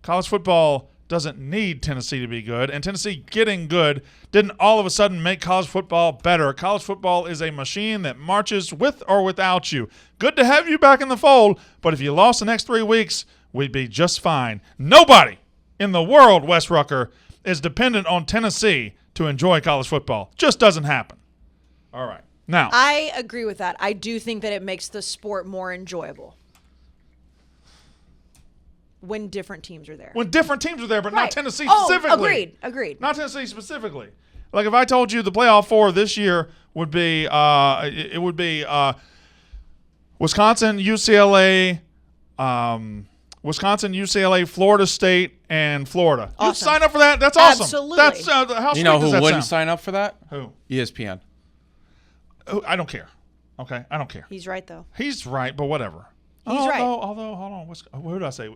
college football doesn't need Tennessee to be good, and Tennessee getting good didn't all of a sudden make college football better. College football is a machine that marches with or without you. Good to have you back in the fold, but if you lost the next 3 weeks, we'd be just fine. Nobody in the world, Wes Rucker, is dependent on Tennessee to enjoy college football. Just doesn't happen. All right. Now, I agree with that. I do think that it makes the sport more enjoyable when different teams are there. when different teams are there, but not Right. Tennessee Oh, specifically. agreed. Not Tennessee specifically. Like if I told you the playoff four this year would be, it would be Wisconsin, UCLA, Florida State, and Florida. You'd Awesome. sign up for that? That's awesome. Absolutely. That's how sweet You know does who that wouldn't sound? sign up for that? Who? ESPN. I don't care. Okay, I don't care. He's right, though. He's right, but whatever. He's right. Although, hold on. Who did I say?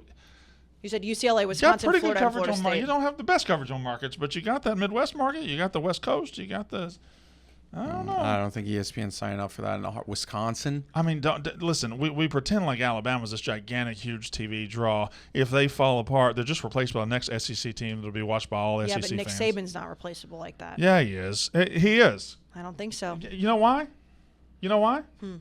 You said UCLA, You got Wisconsin, pretty good Florida, and coverage Florida on markets. State. You don't have the best coverage on markets, but you got that Midwest market. You got the West Coast. You got the I don't know. I don't think ESPN's signing up for that in Wisconsin. I mean, listen. We pretend like Alabama's this gigantic, huge TV draw. If they fall apart, they're just replaced by the next SEC team that'll be watched by all SEC fans. Yeah, but Nick Saban's not replaceable like that. Yeah, he is. He is. I don't think so. You know why?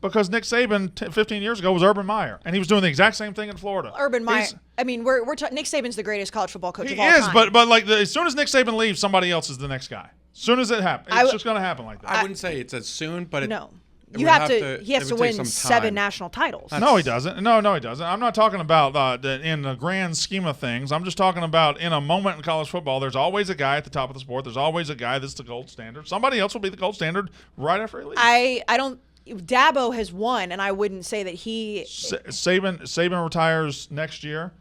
Because Nick Saban 15 years ago was Urban Meyer, and he was doing the exact same thing in Florida. Urban Meyer. I mean, Nick Saban's the greatest college football coach of all He is, time. but like as soon as Nick Saban leaves, somebody else is the next guy. As soon as it happens, it's just going to happen like that. I wouldn't say it's as soon, but no. He He has to win 7 national titles. No, he doesn't. No, he doesn't. I'm not talking about in the grand scheme of things. I'm just talking about in a moment in college football, there's always a guy at the top of the sport. There's always a guy that's the gold standard. Somebody else will be the gold standard right after he leaves. I don't. Dabo has won, and I wouldn't say that he. Saban retires next year.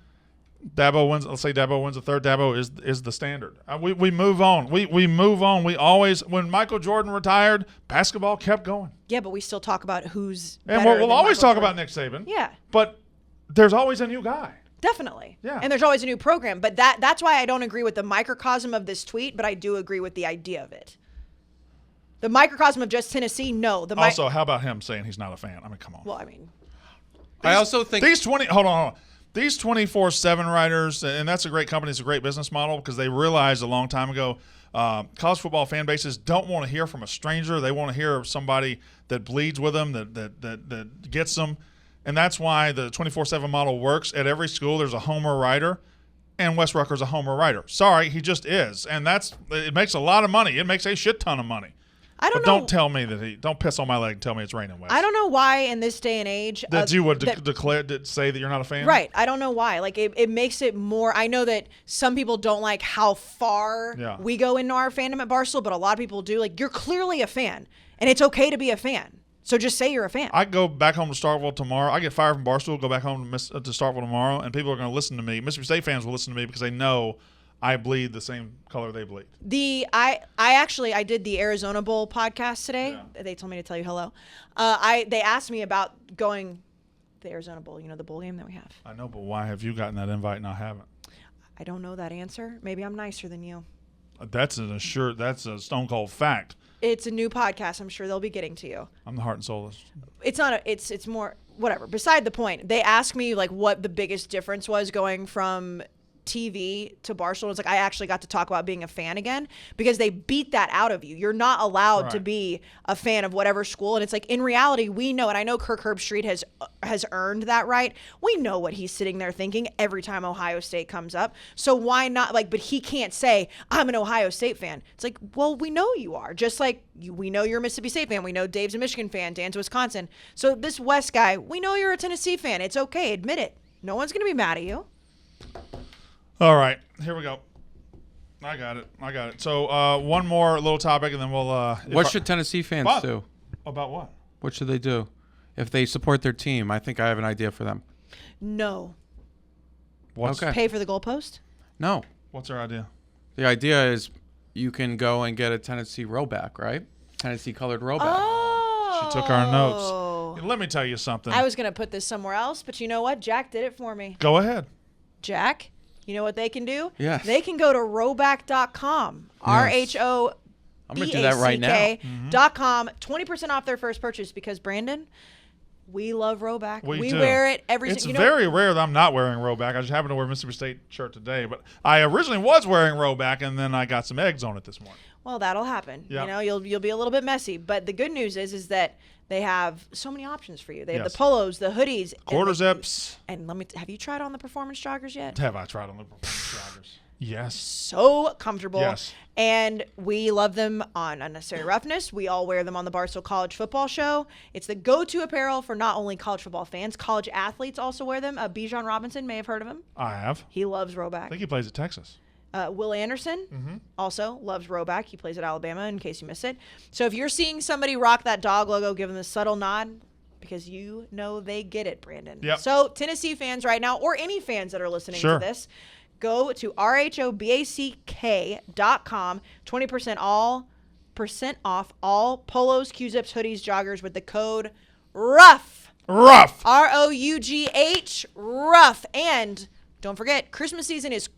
Dabo wins. Let's say Dabo wins the third. Dabo is the standard. We move on. We move on. We always, when Michael Jordan retired, basketball kept going. Yeah, but we still talk about who's. And better we'll than always Michael talk Jordan. about Nick Saban. Yeah. But there's always a new guy. Definitely. Yeah. And there's always a new program, but that's why I don't agree with the microcosm of this tweet, but I do agree with the idea of it. The microcosm of just Tennessee, no. Also, how about him saying he's not a fan? I mean, come on. Well, I mean, I also think These 24/7 writers, and that's a great company. It's a great business model because they realized a long time ago college football fan bases don't want to hear from a stranger. They want to hear somebody that bleeds with them, that gets them. And that's why the 24/7 model works. At every school, there's a Homer writer, and Wes Rucker's a Homer writer. Sorry, he just is. And it makes a lot of money. It makes a shit ton of money. I don't But know. don't tell me that don't piss on my leg and tell me it's raining Wes. I don't know why in this day and age That you would say that you're not a fan? Right. I don't know why. Like it makes it more. I know that some people don't like how far we go into our fandom at Barstool, but a lot of people do. Like, you're clearly a fan, and it's okay to be a fan. So just say you're a fan. I go back home to Starkville tomorrow. I get fired from Barstool, go back home to Starkville tomorrow, and people are going to listen to me. Mississippi State fans will listen to me because they know I bleed the same color they bleed. I did the Arizona Bowl podcast today. Yeah. They told me to tell you hello. They asked me about going the Arizona Bowl. You know, the bowl game that we have. I know, but why have you gotten that invite and I haven't? I don't know that answer. Maybe I'm nicer than you. That's a stone cold fact. It's a new podcast. I'm sure they'll be getting to you. I'm the heart and soul of this. It's not. It's more. Whatever. Beside the point. They asked me like what the biggest difference was going from TV to Barstool. It's like I actually got to talk about being a fan again because they beat that out of you. You're not allowed to be a fan of whatever school. And it's like, in reality, we know, and I know Kirk Herbstreit has earned that right. We know what he's sitting there thinking every time Ohio State comes up. So why not, like, but he can't say, I'm an Ohio State fan. It's like, well, we know you are. Just like we know you're a Mississippi State fan. We know Dave's a Michigan fan. Dan's a Wisconsin. So this West guy, we know you're a Tennessee fan. It's okay. Admit it. No one's going to be mad at you. All right, here we go. I got it. So one more little topic, and then we'll. What should Tennessee fans do? About what? What should they do if they support their team? I think I have an idea for them. No. Okay. Pay for the goalpost? No. What's our idea? The idea is you can go and get a Tennessee rowback, right? Tennessee colored rowback. Oh. She took our notes. Let me tell you something. I was going to put this somewhere else, but you know what? Jack did it for me. Go ahead. Jack, you know what they can do? Yes. They can go to rowback.com. Yes. RHOBACK.com. I'm going to do that right now. 20% off their first purchase because, Brandon, we love rowback. We do. wear it every It's single very rare that I'm not wearing rowback. I just happen to wear a Mississippi State shirt today. But I originally was wearing rowback, and then I got some eggs on it this morning. Well, that'll happen. Yep. You know, you'll be a little bit messy. But the good news is that they have so many options for you. They have Yes. the polos, the hoodies. Quarter zips. And have you tried on the performance joggers yet? Have I tried on the performance joggers? Yes. So comfortable. Yes. And we love them on Unnecessary Roughness. We all wear them on the Barstool College Football Show. It's the go-to apparel for not only college football fans, college athletes also wear them. Bijan Robinson may have heard of him. I have. He loves I rowback. think he plays at Texas. Will Anderson also loves rowback. He plays at Alabama, in case you missed it. So if you're seeing somebody rock that dog logo, give them a subtle nod because you know they get it, Brandon. Yep. So Tennessee fans right now, or any fans that are listening to this, go to RHOBACK.com, 20% off all polos, Q-zips, hoodies, joggers with the code ROUGH. Rough. ROUGH, rough. And don't forget, Christmas season is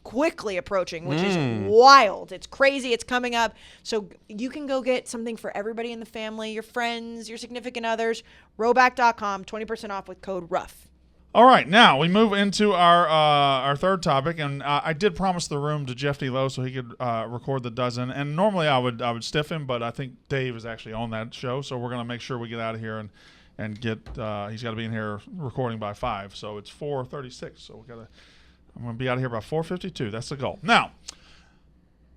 quickly approaching, which is wild. It's crazy. It's coming up. So you can go get something for everybody in the family, your friends, your significant others. Rowback.com, 20% off with code ROUGH. All right, now we move into our third topic, and I did promise the room to Jeff D. Lowe so he could record the dozen. And normally I would stiff him, but I think Dave is actually on that show, so we're going to make sure we get out of here and get. He's got to be in here recording by 5, so it's 4:36. So I'm going to be out of here by 4:52. That's the goal. Now,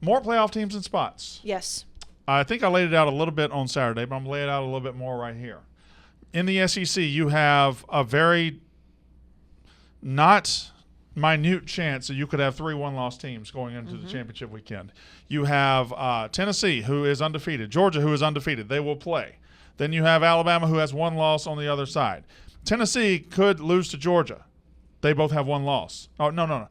more playoff teams and spots. Yes. I think I laid it out a little bit on Saturday, but I'm going to lay it out a little bit more right here. In the SEC, you have a very not minute chance that you could have 3 one-loss teams going into the championship weekend. You have Tennessee, who is undefeated, Georgia, who is undefeated. They will play. Then you have Alabama, who has 1 loss on the other side. Tennessee could lose to Georgia. They both have 1 loss. Oh, no.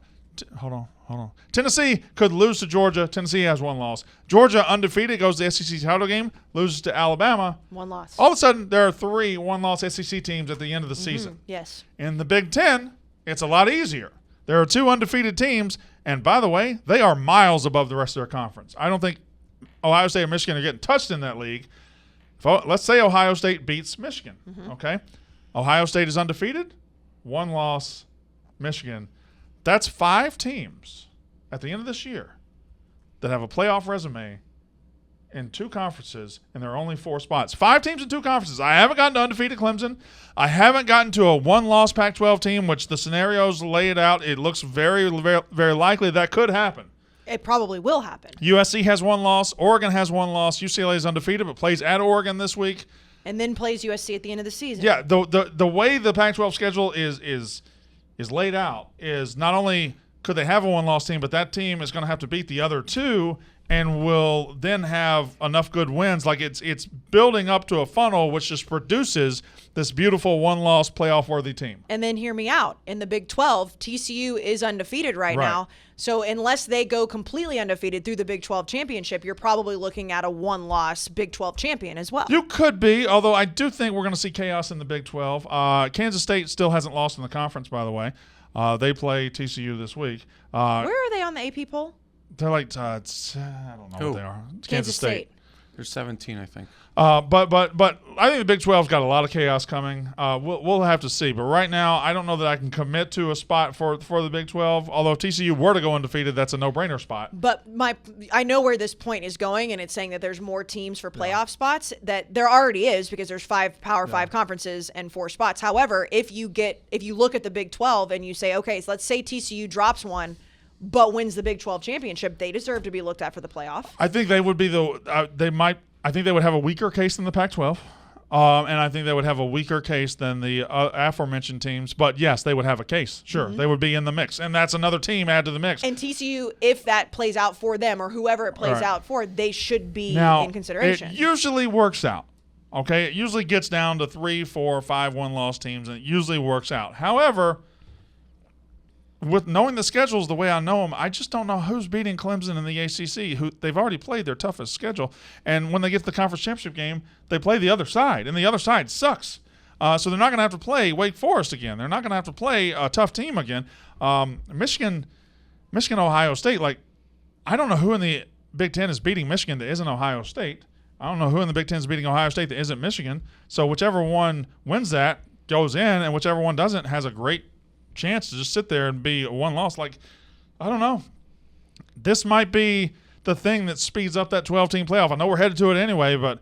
Hold on. Tennessee could lose to Georgia. Tennessee has 1 loss. Georgia, undefeated, goes to the SEC title game, loses to Alabama. 1 loss. All of a sudden, there are 3 one-loss SEC teams at the end of the season. Yes. In the Big Ten, it's a lot easier. There are 2 undefeated teams, and by the way, they are miles above the rest of their conference. I don't think Ohio State and Michigan are getting touched in that league. Let's say Ohio State beats Michigan, okay? Ohio State is undefeated, 1 loss, Michigan. That's 5 teams at the end of this year that have a playoff resume in 2 conferences, and there are only 4 spots. 5 teams in 2 conferences. I haven't gotten to undefeated Clemson. I haven't gotten to a 1-loss Pac-12 team, which the scenarios lay it out. It looks very, very, very likely that could happen. It probably will happen. USC has 1 loss. Oregon has 1 loss. UCLA is undefeated, but plays at Oregon this week. And then plays USC at the end of the season. Yeah, the way the Pac-12 schedule is laid out is not only could they have a 1-loss team, but that team is going to have to beat the other 2 and will then have enough good wins. Like it's building up to a funnel, which just produces this beautiful 1-loss playoff-worthy team. And then hear me out. In the Big 12, TCU is undefeated right now. So unless they go completely undefeated through the Big 12 championship, you're probably looking at a 1-loss Big 12 champion as well. You could be, although I do think we're going to see chaos in the Big 12. Kansas State still hasn't lost in the conference, by the way. They play TCU this week. Where are they on the AP poll? They're like, I don't know what they are. Kansas State. They're 17, I think. But I think the Big 12's got a lot of chaos coming. We'll have to see. But right now, I don't know that I can commit to a spot for the Big 12. Although if TCU were to go undefeated, that's a no-brainer spot. But I know where this point is going, and it's saying that there's more teams for playoff spots. That there already is, because there's 5 Power 5 conferences and 4 spots. However, if you look at the Big 12 and you say, okay, so let's say TCU drops 1, but wins the Big 12 championship, they deserve to be looked at for the playoff. I think they would be I think they would have a weaker case than the Pac-12, and I think they would have a weaker case than the aforementioned teams. But yes, they would have a case. Sure, they would be in the mix, and that's another team add to the mix. And TCU, if that plays out for them or whoever it plays out for, they should be in consideration. It usually works out. Okay, it usually gets down to 3, 4, 5 1-loss teams, and it usually works out. However, with knowing the schedules the way I know them, I just don't know who's beating Clemson in the ACC. Who they've already played their toughest schedule, and when they get to the conference championship game, they play the other side, and the other side sucks. So they're not going to have to play Wake Forest again. They're not going to have to play a tough team again. Michigan, Ohio State. Like, I don't know who in the Big Ten is beating Michigan that isn't Ohio State. I don't know who in the Big Ten is beating Ohio State that isn't Michigan. So whichever one wins that goes in, and whichever one doesn't has a great chance to just sit there and be a 1-loss. Like, I don't know. This might be the thing that speeds up that 12-team playoff. I know we're headed to it anyway, but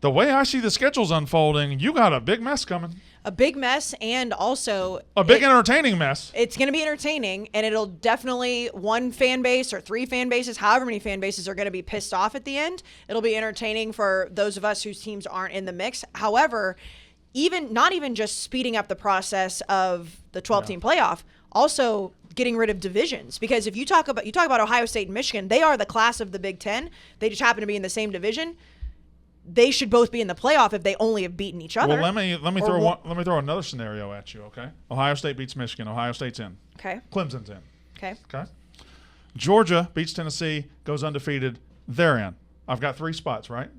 the way I see the schedules unfolding, you got a big mess coming. A big mess, and also a big entertaining mess. It's going to be entertaining, and it'll definitely, 1 fan base or 3 fan bases, however many fan bases are going to be pissed off at the end. It'll be entertaining for those of us whose teams aren't in the mix. However, not even just speeding up the process of the 12-team playoff, also getting rid of divisions. Because if you talk about Ohio State and Michigan, they are the class of the Big Ten. They just happen to be in the same division. They should both be in the playoff if they only have beaten each other. Well, let me throw another scenario at you. Okay, Ohio State beats Michigan. Ohio State's in. Okay. Clemson's in. Okay. Okay. Georgia beats Tennessee, goes undefeated. They're in. I've got 3 spots, right?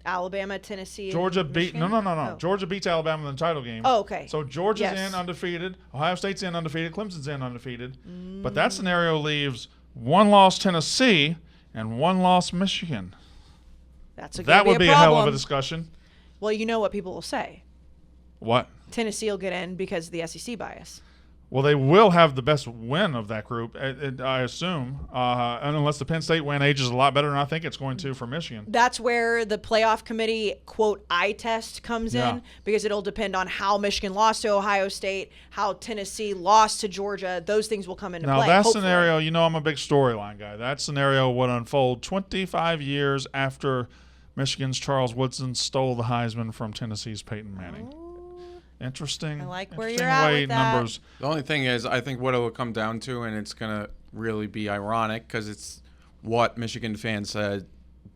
Alabama, Tennessee, Georgia and beat Michigan? no. Georgia beats Alabama in the title game. Oh, okay. So Georgia's Yes. in undefeated, Ohio State's in undefeated, Clemson's in undefeated. But that scenario leaves 1 loss Tennessee and 1 loss Michigan. That's That would be a hell of a problem. discussion. Well, you know what people will say. What? Tennessee will get in because of the SEC bias. Well, they will have the best win of that group, I assume, and unless the Penn State win ages a lot better than I think it's going to for Michigan. That's where the playoff committee, quote, eye test comes Yeah. in, because it'll depend on how Michigan lost to Ohio State, how Tennessee lost to Georgia. Those things will come into Now, play. that hopefully. scenario, I'm a big storyline guy. That scenario would unfold 25 years after Michigan's Charles Woodson stole the Heisman from Tennessee's Peyton Manning. Interesting. I like where interesting you're at way with that. numbers. The only thing is, I think what it will come down to, and it's going to really be ironic because it's what Michigan fans said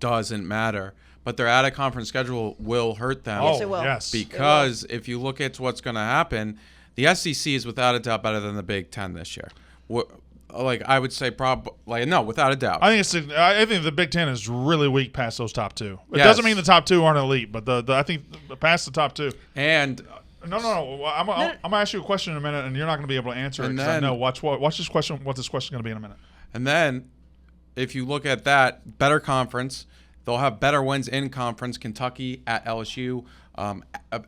doesn't matter, but their out-of-conference schedule will hurt them. Yes, it will. Yes. Because if you look at what's going to happen, the SEC is without a doubt better than the Big Ten this year. I would say no, without a doubt. I think the Big Ten is really weak past those top two. It Yes. doesn't mean the top two aren't elite, but I think past the top two. And No. I'm gonna ask you a question in a minute, and you're not gonna be able to answer it And because I then- know. Watch this question. What this question is gonna be in a minute. And then, if you look at that, better conference, they'll have better wins in conference. Kentucky at LSU,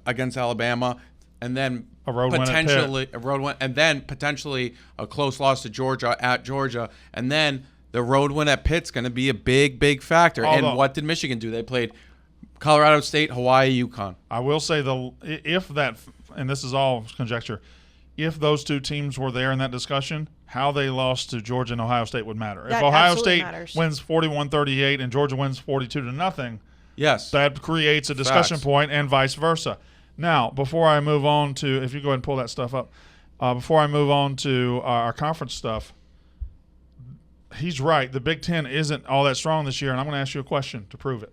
against Alabama, and then A road win at Pitt. potentially a road win, and then potentially a close loss to Georgia at Georgia, and then the road win at Pitt's going to be a big factor. Although- and what did Michigan do? They played Colorado State, Hawaii, UConn. I will say if that, and this is all conjecture, if those two teams were there in that discussion, how they lost to Georgia and Ohio State would matter. That If Ohio absolutely State matters. wins 41-38 and Georgia wins 42-0, Yes. that creates a discussion Facts. point, and vice versa. Now, before I move on to, if you go ahead and pull that stuff up, before I move on to our conference stuff, he's right. The Big Ten isn't all that strong this year, and I'm going to ask you a question to prove it.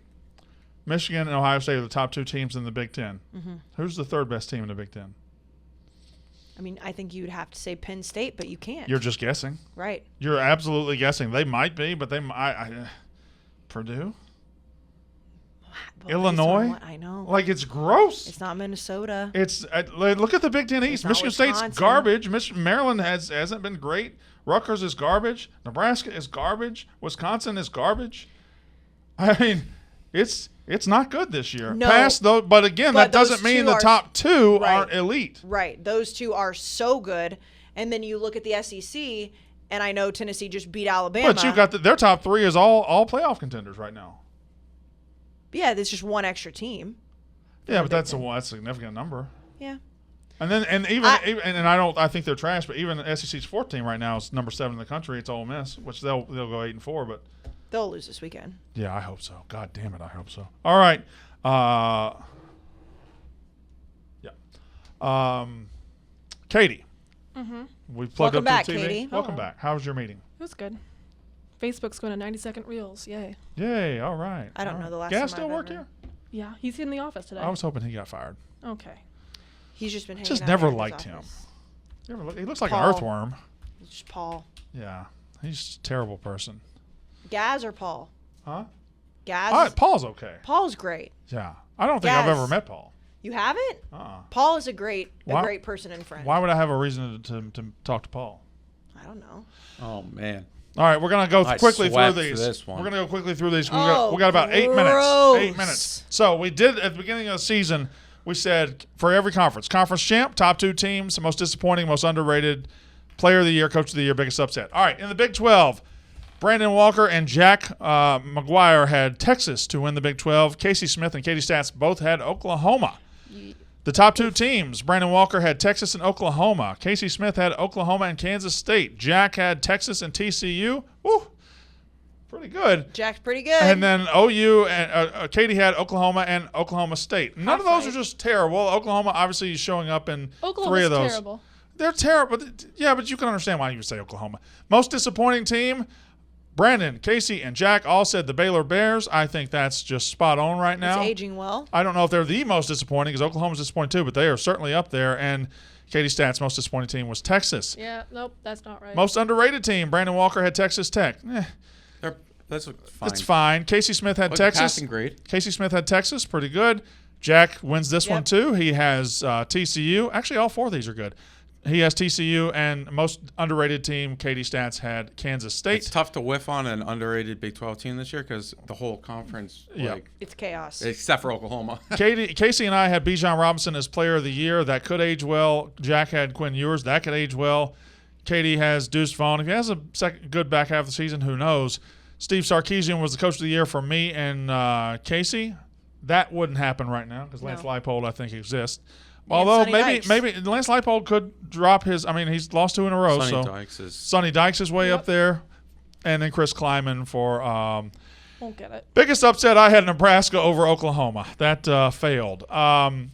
Michigan and Ohio State are the top two teams in the Big Ten. Mm-hmm. Who's the third best team in the Big Ten? I mean, I think you'd have to say Penn State, but you can't. You're just guessing. right. You're absolutely guessing. They might be, but Purdue? But Illinois? based on what I know. Like, it's gross. It's not Minnesota. It's look at the Big Ten East. It's not Michigan State's Wisconsin. garbage. Maryland hasn't been great. Rutgers is garbage. Nebraska is garbage. Wisconsin is garbage. I mean, it's not good this year. No. Past though, but again, But that doesn't those mean two the are- top two Right. aren't elite. Right. Those two are so good. And then you look at the SEC, and I know Tennessee just beat Alabama. But you got their top three is all playoff contenders right now. Yeah, there's just one extra team. Yeah, but Big that's Ten. a significant number. Yeah. And then I think they're trash, but even the SEC's fourth team right now is number 7 in the country. It's Ole Miss, which they'll go 8-4, but They'll lose this weekend. yeah, I hope so. God damn it, I hope so. All right. Katie. Mm-hmm. We plugged Welcome up to back, the TV. Katie. Welcome Hello. back. How was your meeting? It was good. Facebook's going to 90-second reels. Yay. Yay, all right. I don't all know right. the last Gas time still I've work ever- here? Yeah, he's in the office today. I was hoping he got fired. Okay. He's just been hanging Just out never here in his liked him. office. He looks like Paul. an earthworm. It's just Paul. Yeah, he's a terrible person. Gaz or Paul? Huh? Gaz? Paul's okay. Paul's great. Yeah. I don't think I've Gaz. ever met Paul. You haven't? Uh-uh. Paul is a great Why- person and friend. Why would I have a reason to talk to Paul? I don't know. Oh man. All right, we're gonna go I quickly through sweat these. for this one. We're gonna go quickly through these. Oh, we got about 8 minutes. gross. 8 minutes. So we did at the beginning of the season. We said for every conference champ, top 2 teams, the most disappointing, most underrated, player of the year, coach of the year, biggest upset. All right, in the Big 12, Brandon Walker and Jack McGuire had Texas to win the Big 12. Kayce Smith and Katie Stats both had Oklahoma. The top 2 teams, Brandon Walker had Texas and Oklahoma. Kayce Smith had Oklahoma and Kansas State. Jack had Texas and TCU. Woo, pretty good. Jack's pretty good. And then OU and Katie had Oklahoma and Oklahoma State. None of those Cockfight. are just terrible. Oklahoma obviously is showing up in 3 Oklahoma's of those. terrible. They're terrible. Yeah, but you can understand why you would say Oklahoma. Most disappointing team, Brandon, Kayce, and Jack all said the Baylor Bears. I think that's just spot on right now. It's aging well. I don't know if they're the most disappointing because Oklahoma's disappointing too, but they are certainly up there. And Katie Stats' most disappointing team was Texas. Yeah, nope, that's not right. Most underrated team, Brandon Walker had Texas Tech. That's fine. It's fine. Casey Smith had Texas. Passing grade. Casey Smith had Texas. Pretty good. Jack wins this one, too. He has TCU. Actually, all 4 of these are good. He has TCU, and most underrated team, Katie Stats, had Kansas State. It's tough to whiff on an underrated Big 12 team this year because the whole conference, It's chaos. except for Oklahoma. Casey and I had Bijan Robinson as Player of the Year. That could age well. Jack had Quinn Ewers. That could age well. Katie has Deuce Vaughn. If he has a good back half of the season, who knows? Steve Sarkisian was the Coach of the Year for me and Casey. That wouldn't happen right now because Lance Leipold, I think, exists. Although maybe Lance Leipold could drop his. I mean, he's lost 2 in a row. Sonny Dykes is way up there, and then Chris Kleiman for. Won't get it. Biggest upset I had Nebraska over Oklahoma. That failed.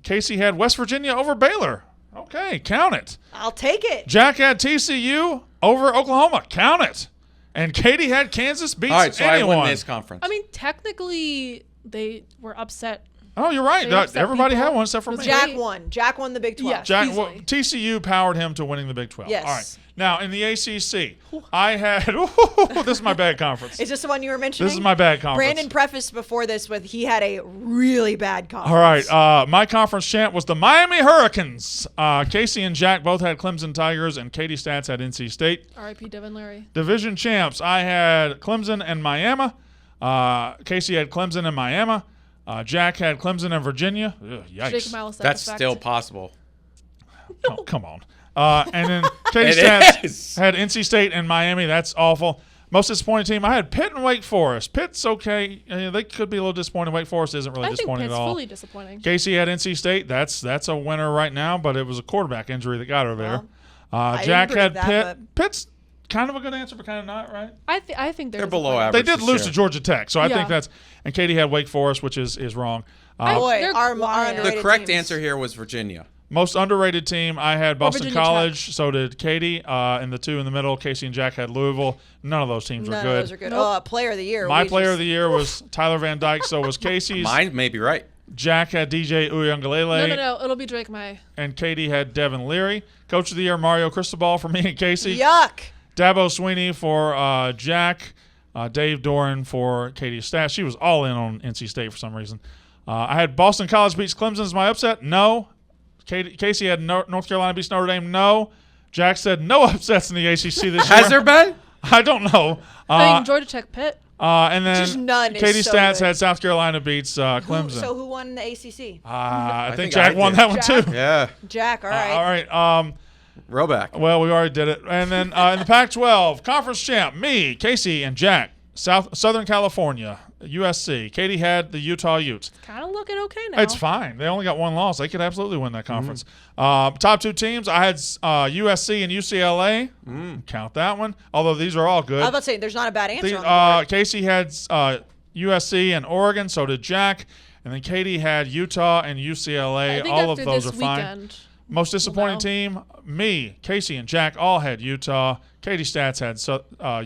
Casey had West Virginia over Baylor. Okay, count it. I'll take it. Jack had TCU over Oklahoma. Count it. And Katie had Kansas beats anyone. All right, so I won this conference. I mean, technically, they were upset. Oh, you're right. Everybody had one except for me. Jack won. Jack won the Big 12. Yeah. TCU powered him to winning the Big 12. Yes. All right. Now, in the ACC, I had this is my bad conference. Is this the one you were mentioning? This is my bad conference. Brandon prefaced before this with he had a really bad conference. All right. My conference champ was the Miami Hurricanes. Casey and Jack both had Clemson Tigers, and Katie Stats had NC State. R.I.P. Devin Leary. Division champs, I had Clemson and Miami. Casey had Clemson and Miami. Jack had Clemson and Virginia. Ugh, yikes. That's still possible. Oh, come on. And then Katie Stats had NC State and Miami. That's awful. Most disappointing team, I had Pitt and Wake Forest. Pitt's okay. They could be a little disappointing. Wake Forest isn't really disappointing at all. Fully disappointing. Casey had NC State. That's a winner right now, but it was a quarterback injury that got her there. Jack had Pitt. Pitt's kind of a good answer, but kind of not, right? I think they're below average. They did lose to Georgia Tech, so I think that's – and Katie had Wake Forest, which is wrong. The correct answer here was Virginia. Most underrated team, I had Boston College. So did Katie. And the 2 in the middle, Casey and Jack had Louisville. None of those teams were good. None of those are good. Nope. Player of the year. My player of the year was Tyler Van Dyke. So was Casey's. Mine may be right. Jack had DJ Uiagalelei. No. It'll be Drake May. And Katie had Devin Leary. Coach of the year, Mario Cristobal for me and Casey. Yuck. Dabo Sweeney for Jack. Dave Doran for Katie Stats. She was all in on NC State for some reason. I had Boston College beats Clemson as my upset. No. Casey had North Carolina beats Notre Dame. No. Jack said no upsets in the ACC this year. Has there been? I don't know. Georgia Tech Pitt. And then just none. Katie so Stats good. had South Carolina beats Clemson. So who won the ACC? I think Jack won that one too. Yeah. Jack. All right. All right. Roback. Well, we already did it. And then in the Pac-12, conference champ, me, Casey, and Jack, Southern California, USC. Katie had the Utah Utes. Kind of looking okay now. It's fine. They only got 1 loss. They could absolutely win that conference. Top 2 teams, I had USC and UCLA. Count that one. Although these are all good. I was about to say, there's not a bad answer on the board. Casey had USC and Oregon. So did Jack. And then Katie had Utah and UCLA. I think all of after those this are fine. weekend, Most disappointing team, me, Casey, and Jack all had Utah. Katie Stats had it's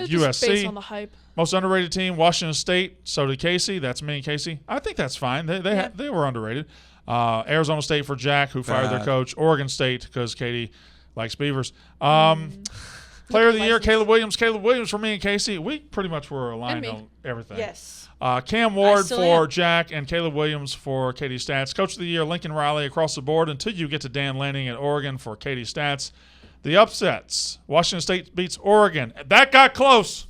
just based USC. on the hype. Most underrated team, Washington State. So did Casey. That's me and Casey. I think that's fine. They were underrated. Arizona State for Jack, who fired their coach. Oregon State because Katie likes Beavers. Player of the year, Caleb Williams. Caleb Williams for me and Casey. We pretty much were aligned on everything. Yes. Cam Ward for Jack and Caleb Williams for Katie Stats. Coach of the year, Lincoln Riley across the board until you get to Dan Lanning at Oregon for Katie Stats. The upsets. Washington State beats Oregon. That got close.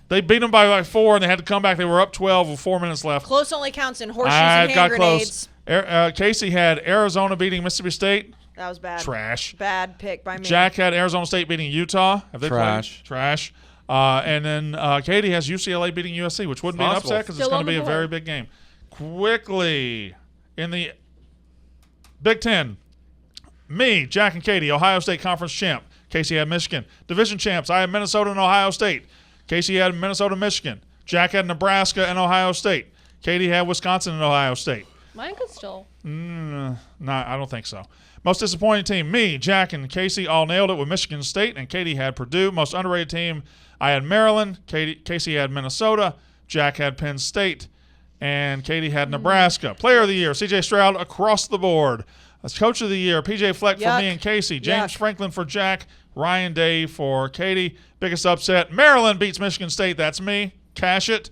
They beat them by like 4, and they had to come back. They were up 12 with 4 minutes left. Close only counts in horseshoes and hand grenades. Close. Casey had Arizona beating Mississippi State. That was bad. Trash. Bad pick by me. Jack had Arizona State beating Utah. Have they Trash. played? Trash. And then Katie has UCLA beating USC, which wouldn't be an upset because it's going to be a very big game. Quickly, in the Big Ten, me, Jack, and Katie, Ohio State Conference champ. Casey had Michigan. Division champs, I had Minnesota and Ohio State. Casey had Minnesota, Michigan. Jack had Nebraska and Ohio State. Katie had Wisconsin and Ohio State. Mine could still. No, I don't think so. Most disappointing team, me, Jack, and Casey all nailed it with Michigan State, and Katie had Purdue. Most underrated team, I had Maryland. Casey had Minnesota. Jack had Penn State. And Katie had Nebraska. Player of the year, C.J. Stroud across the board. As Coach of the year, P.J. Fleck for me and Casey. James Franklin for Jack. Ryan Day for Katie. Biggest upset, Maryland beats Michigan State. That's me. cash it.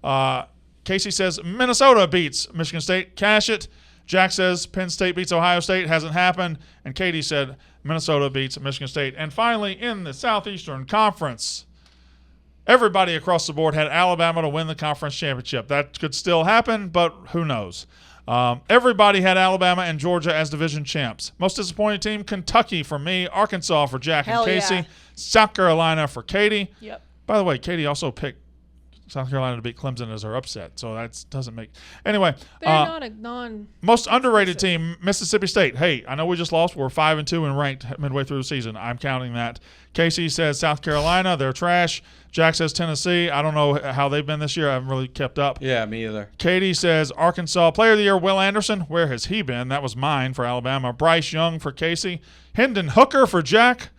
Kayce says Minnesota beats Michigan State. Cash it. Jack says Penn State beats Ohio State. Hasn't happened. And Katie said Minnesota beats Michigan State. And finally, in the Southeastern Conference, everybody across the board had Alabama to win the conference championship. That could still happen, but who knows? Everybody had Alabama and Georgia as division champs. Most disappointing team, Kentucky for me, Arkansas for Jack Hell and Kayce, yeah. South Carolina for Katie. Yep. By the way, Katie also picked South Carolina to beat Clemson as her upset, so that doesn't make – anyway. They're not a non. Most underrated team, Mississippi State. Hey, I know we just lost. We're 5-2 and ranked midway through the season. I'm counting that. Kayce says South Carolina. They're trash. Jack says Tennessee. I don't know how they've been this year. I haven't really kept up. Yeah, me either. Katie says Arkansas. Player of the Year, Will Anderson. Where has he been? That was mine for Alabama. Bryce Young for Kayce. Hendon Hooker for Jack.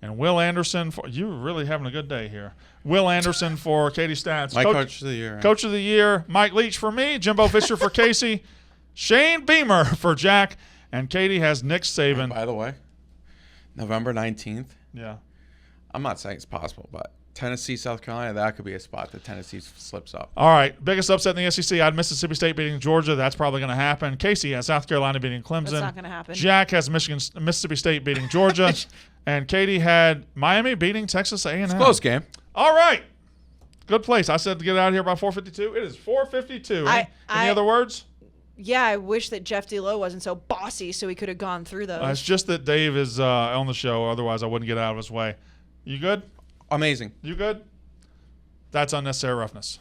And Will Anderson for – you're really having a good day here. Will Anderson for Katie Stats. My coach of the year. Coach of the Year, Mike Leach for me. Jimbo Fisher for Kayce. Shane Beamer for Jack. And Katie has Nick Saban. By the way, November 19th. Yeah. I'm not saying it's possible, but Tennessee, South Carolina, that could be a spot that Tennessee slips up. All right. Biggest upset in the SEC. I had Mississippi State beating Georgia. That's probably going to happen. Kayce has South Carolina beating Clemson. That's not going to happen. Jack has Mississippi State beating Georgia. And Katie had Miami beating Texas A&M. It's a close game. All right. Good place. I said to get out of here by 4:52. It is 4:52. Any other words? Yeah, I wish that Jeff D'Lo wasn't so bossy so he could have gone through those. It's just that Dave is on the show. Otherwise, I wouldn't get out of his way. You good? Amazing. You good? That's Unnecessary Roughness.